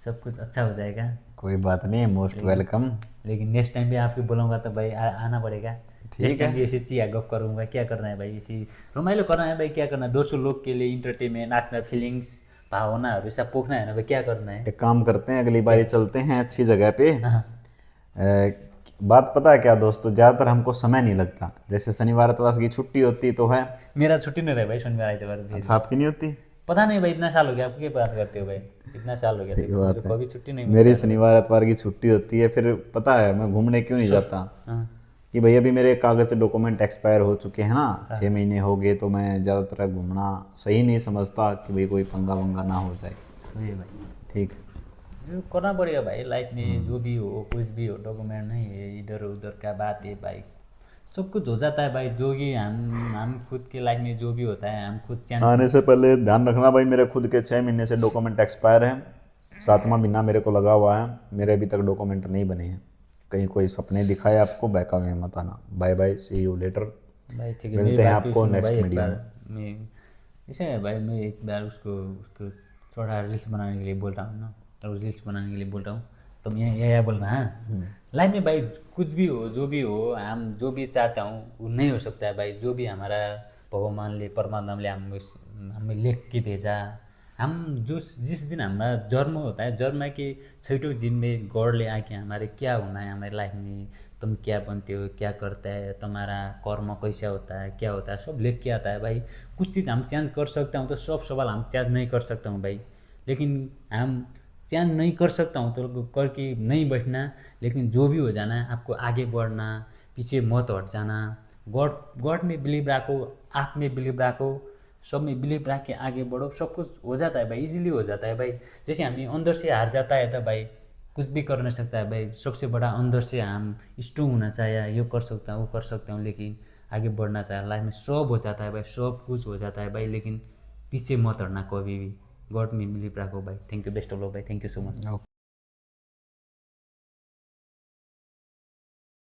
Speaker 1: सब कुछ अच्छा हो जाएगा।
Speaker 2: कोई बात नहीं, मोस्ट वेलकम।
Speaker 1: लेकिन नेक्स्ट टाइम भी आपको बुलाऊंगा तो भाई आना पड़ेगा। नेक्स्ट टाइम
Speaker 2: है।
Speaker 1: भी ऐसे चिया गप करूँगा, क्या करना है भाई, ऐसी रमाइलो करना है भाई, क्या करना है, 200 लोग के लिए इंटरटेनमेंट, आफ्टर फीलिंग्स, भावनाहरू ऐसा पोखना है ना भाई, क्या करना है।
Speaker 2: एक काम करते हैं, अगली बारी चलते हैं अच्छी जगह पे।
Speaker 1: हाँ
Speaker 2: बात पता है क्या दोस्तों, ज़्यादातर हमको समय नहीं लगता। जैसे शनिवार इतवार की छुट्टी होती तो है।
Speaker 1: मेरा छुट्टी नहीं रहा भाई शनिवार आइतवार दिन।
Speaker 2: अच्छा, आपकी नहीं होती?
Speaker 1: पता नहीं भाई, इतना साल हो गया, आप क्या बात करते हो भाई, इतना साल हो गया
Speaker 2: सही
Speaker 1: तो
Speaker 2: बात
Speaker 1: मेरे
Speaker 2: है।
Speaker 1: कभी छुट्टी नहीं
Speaker 2: मेरी शनिवार इतवार की छुट्टी होती है। फिर पता है मैं घूमने क्यों नहीं जाता?
Speaker 1: हाँ
Speaker 2: कि भाई अभी मेरे कागज से डॉक्यूमेंट एक्सपायर हो चुके हैं ना, 6 महीने हो गए, तो मैं ज़्यादातर घूमना सही नहीं समझता कि भाई कोई पंगा वंगा ना हो जाए।
Speaker 1: सही है भाई,
Speaker 2: ठीक।
Speaker 1: जो करना पड़ेगा भाई लाइफ में, जो भी हो कुछ भी हो, डॉक्यूमेंट नहीं है, इधर उधर का बात है भाई, सब कुछ हो जाता है भाई। जो कि हम खुद के लाइफ में जो भी होता है, हम खुद चैन।
Speaker 2: आने से पहले ध्यान रखना भाई, मेरे खुद के 6 महीने से डॉक्यूमेंट एक्सपायर हैं। 7वां महीना मेरे को लगा हुआ है, मेरे अभी तक डॉक्यूमेंट नहीं बने हैं। कहीं कोई सपने दिखाए आपको, बहका में मत आना। Bye bye, see you later.
Speaker 1: भाई ठीक है, मेरी
Speaker 2: मिलते हैं
Speaker 1: बात भी
Speaker 2: आपको
Speaker 1: सुनो
Speaker 2: नेक्स्ट
Speaker 1: भाई एक
Speaker 2: वीडियो
Speaker 1: बार।
Speaker 2: में।
Speaker 1: मैं इसे है भाई, मैं एक बार उसको उसको थोड़ा रील्स बनाने के लिए बोल रहा हूँ ना, तो रील्स बनाने के लिए बोल रहा हूँ, तो मैं यह बोल रहा हाँ, लाइफ में भाई कुछ भी हो, जो भी हो, हम जो भी चाहता हूँ वो नहीं हो सकता है भाई। जो भी हमारा भगवानले, परमात्माले हमें लिख के भेजा, हम जिस दिन हमारा जन्म होता है, जन्म के 6ठौँ दिन में गॉडले आके हमारे क्या होना है हमारे लाइफ में, तुम क्या बनते हो, क्या करता है, तुम्हारा कर्म कैसा होता है, क्या होता है, सब लिख के आता है भाई। कुछ चीज़ हम चेंज कर सकता हूँ तो सब सवाल हम चेंज नहीं कर सकता हूँ भाई, लेकिन हम चेंज नहीं कर सकता हूँ तो करके नहीं बैठना, लेकिन जो भी हो जाना है आपको आगे बढ़ना, पीछे मत हट जाना। गॉड गॉड में बिलीव रखो, आप में बिलीव रखो, सब में बिलीव रख के आगे बढ़ो, सब कुछ हो जाता है भाई, इजीली हो जाता है भाई। जैसे हामी अंदर से हार जाता है तो भाई कुछ भी कर नहीं सकता है भाई। सबसे बड़ा अंदर से हम स्ट्रॉन्ग होना चाहिए, ये कर सकता हूँ वो कर सकता हूँ, लेकिन आगे बढ़ना चाहिए। लाइफ में सब हो जाता है भाई, सब कुछ हो जाता है भाई, लेकिन पीछे मत हटना कभी भी। गॉड में बिलीव रखो भाई। Thank you, best of luck भाई, थैंक यू सो मच।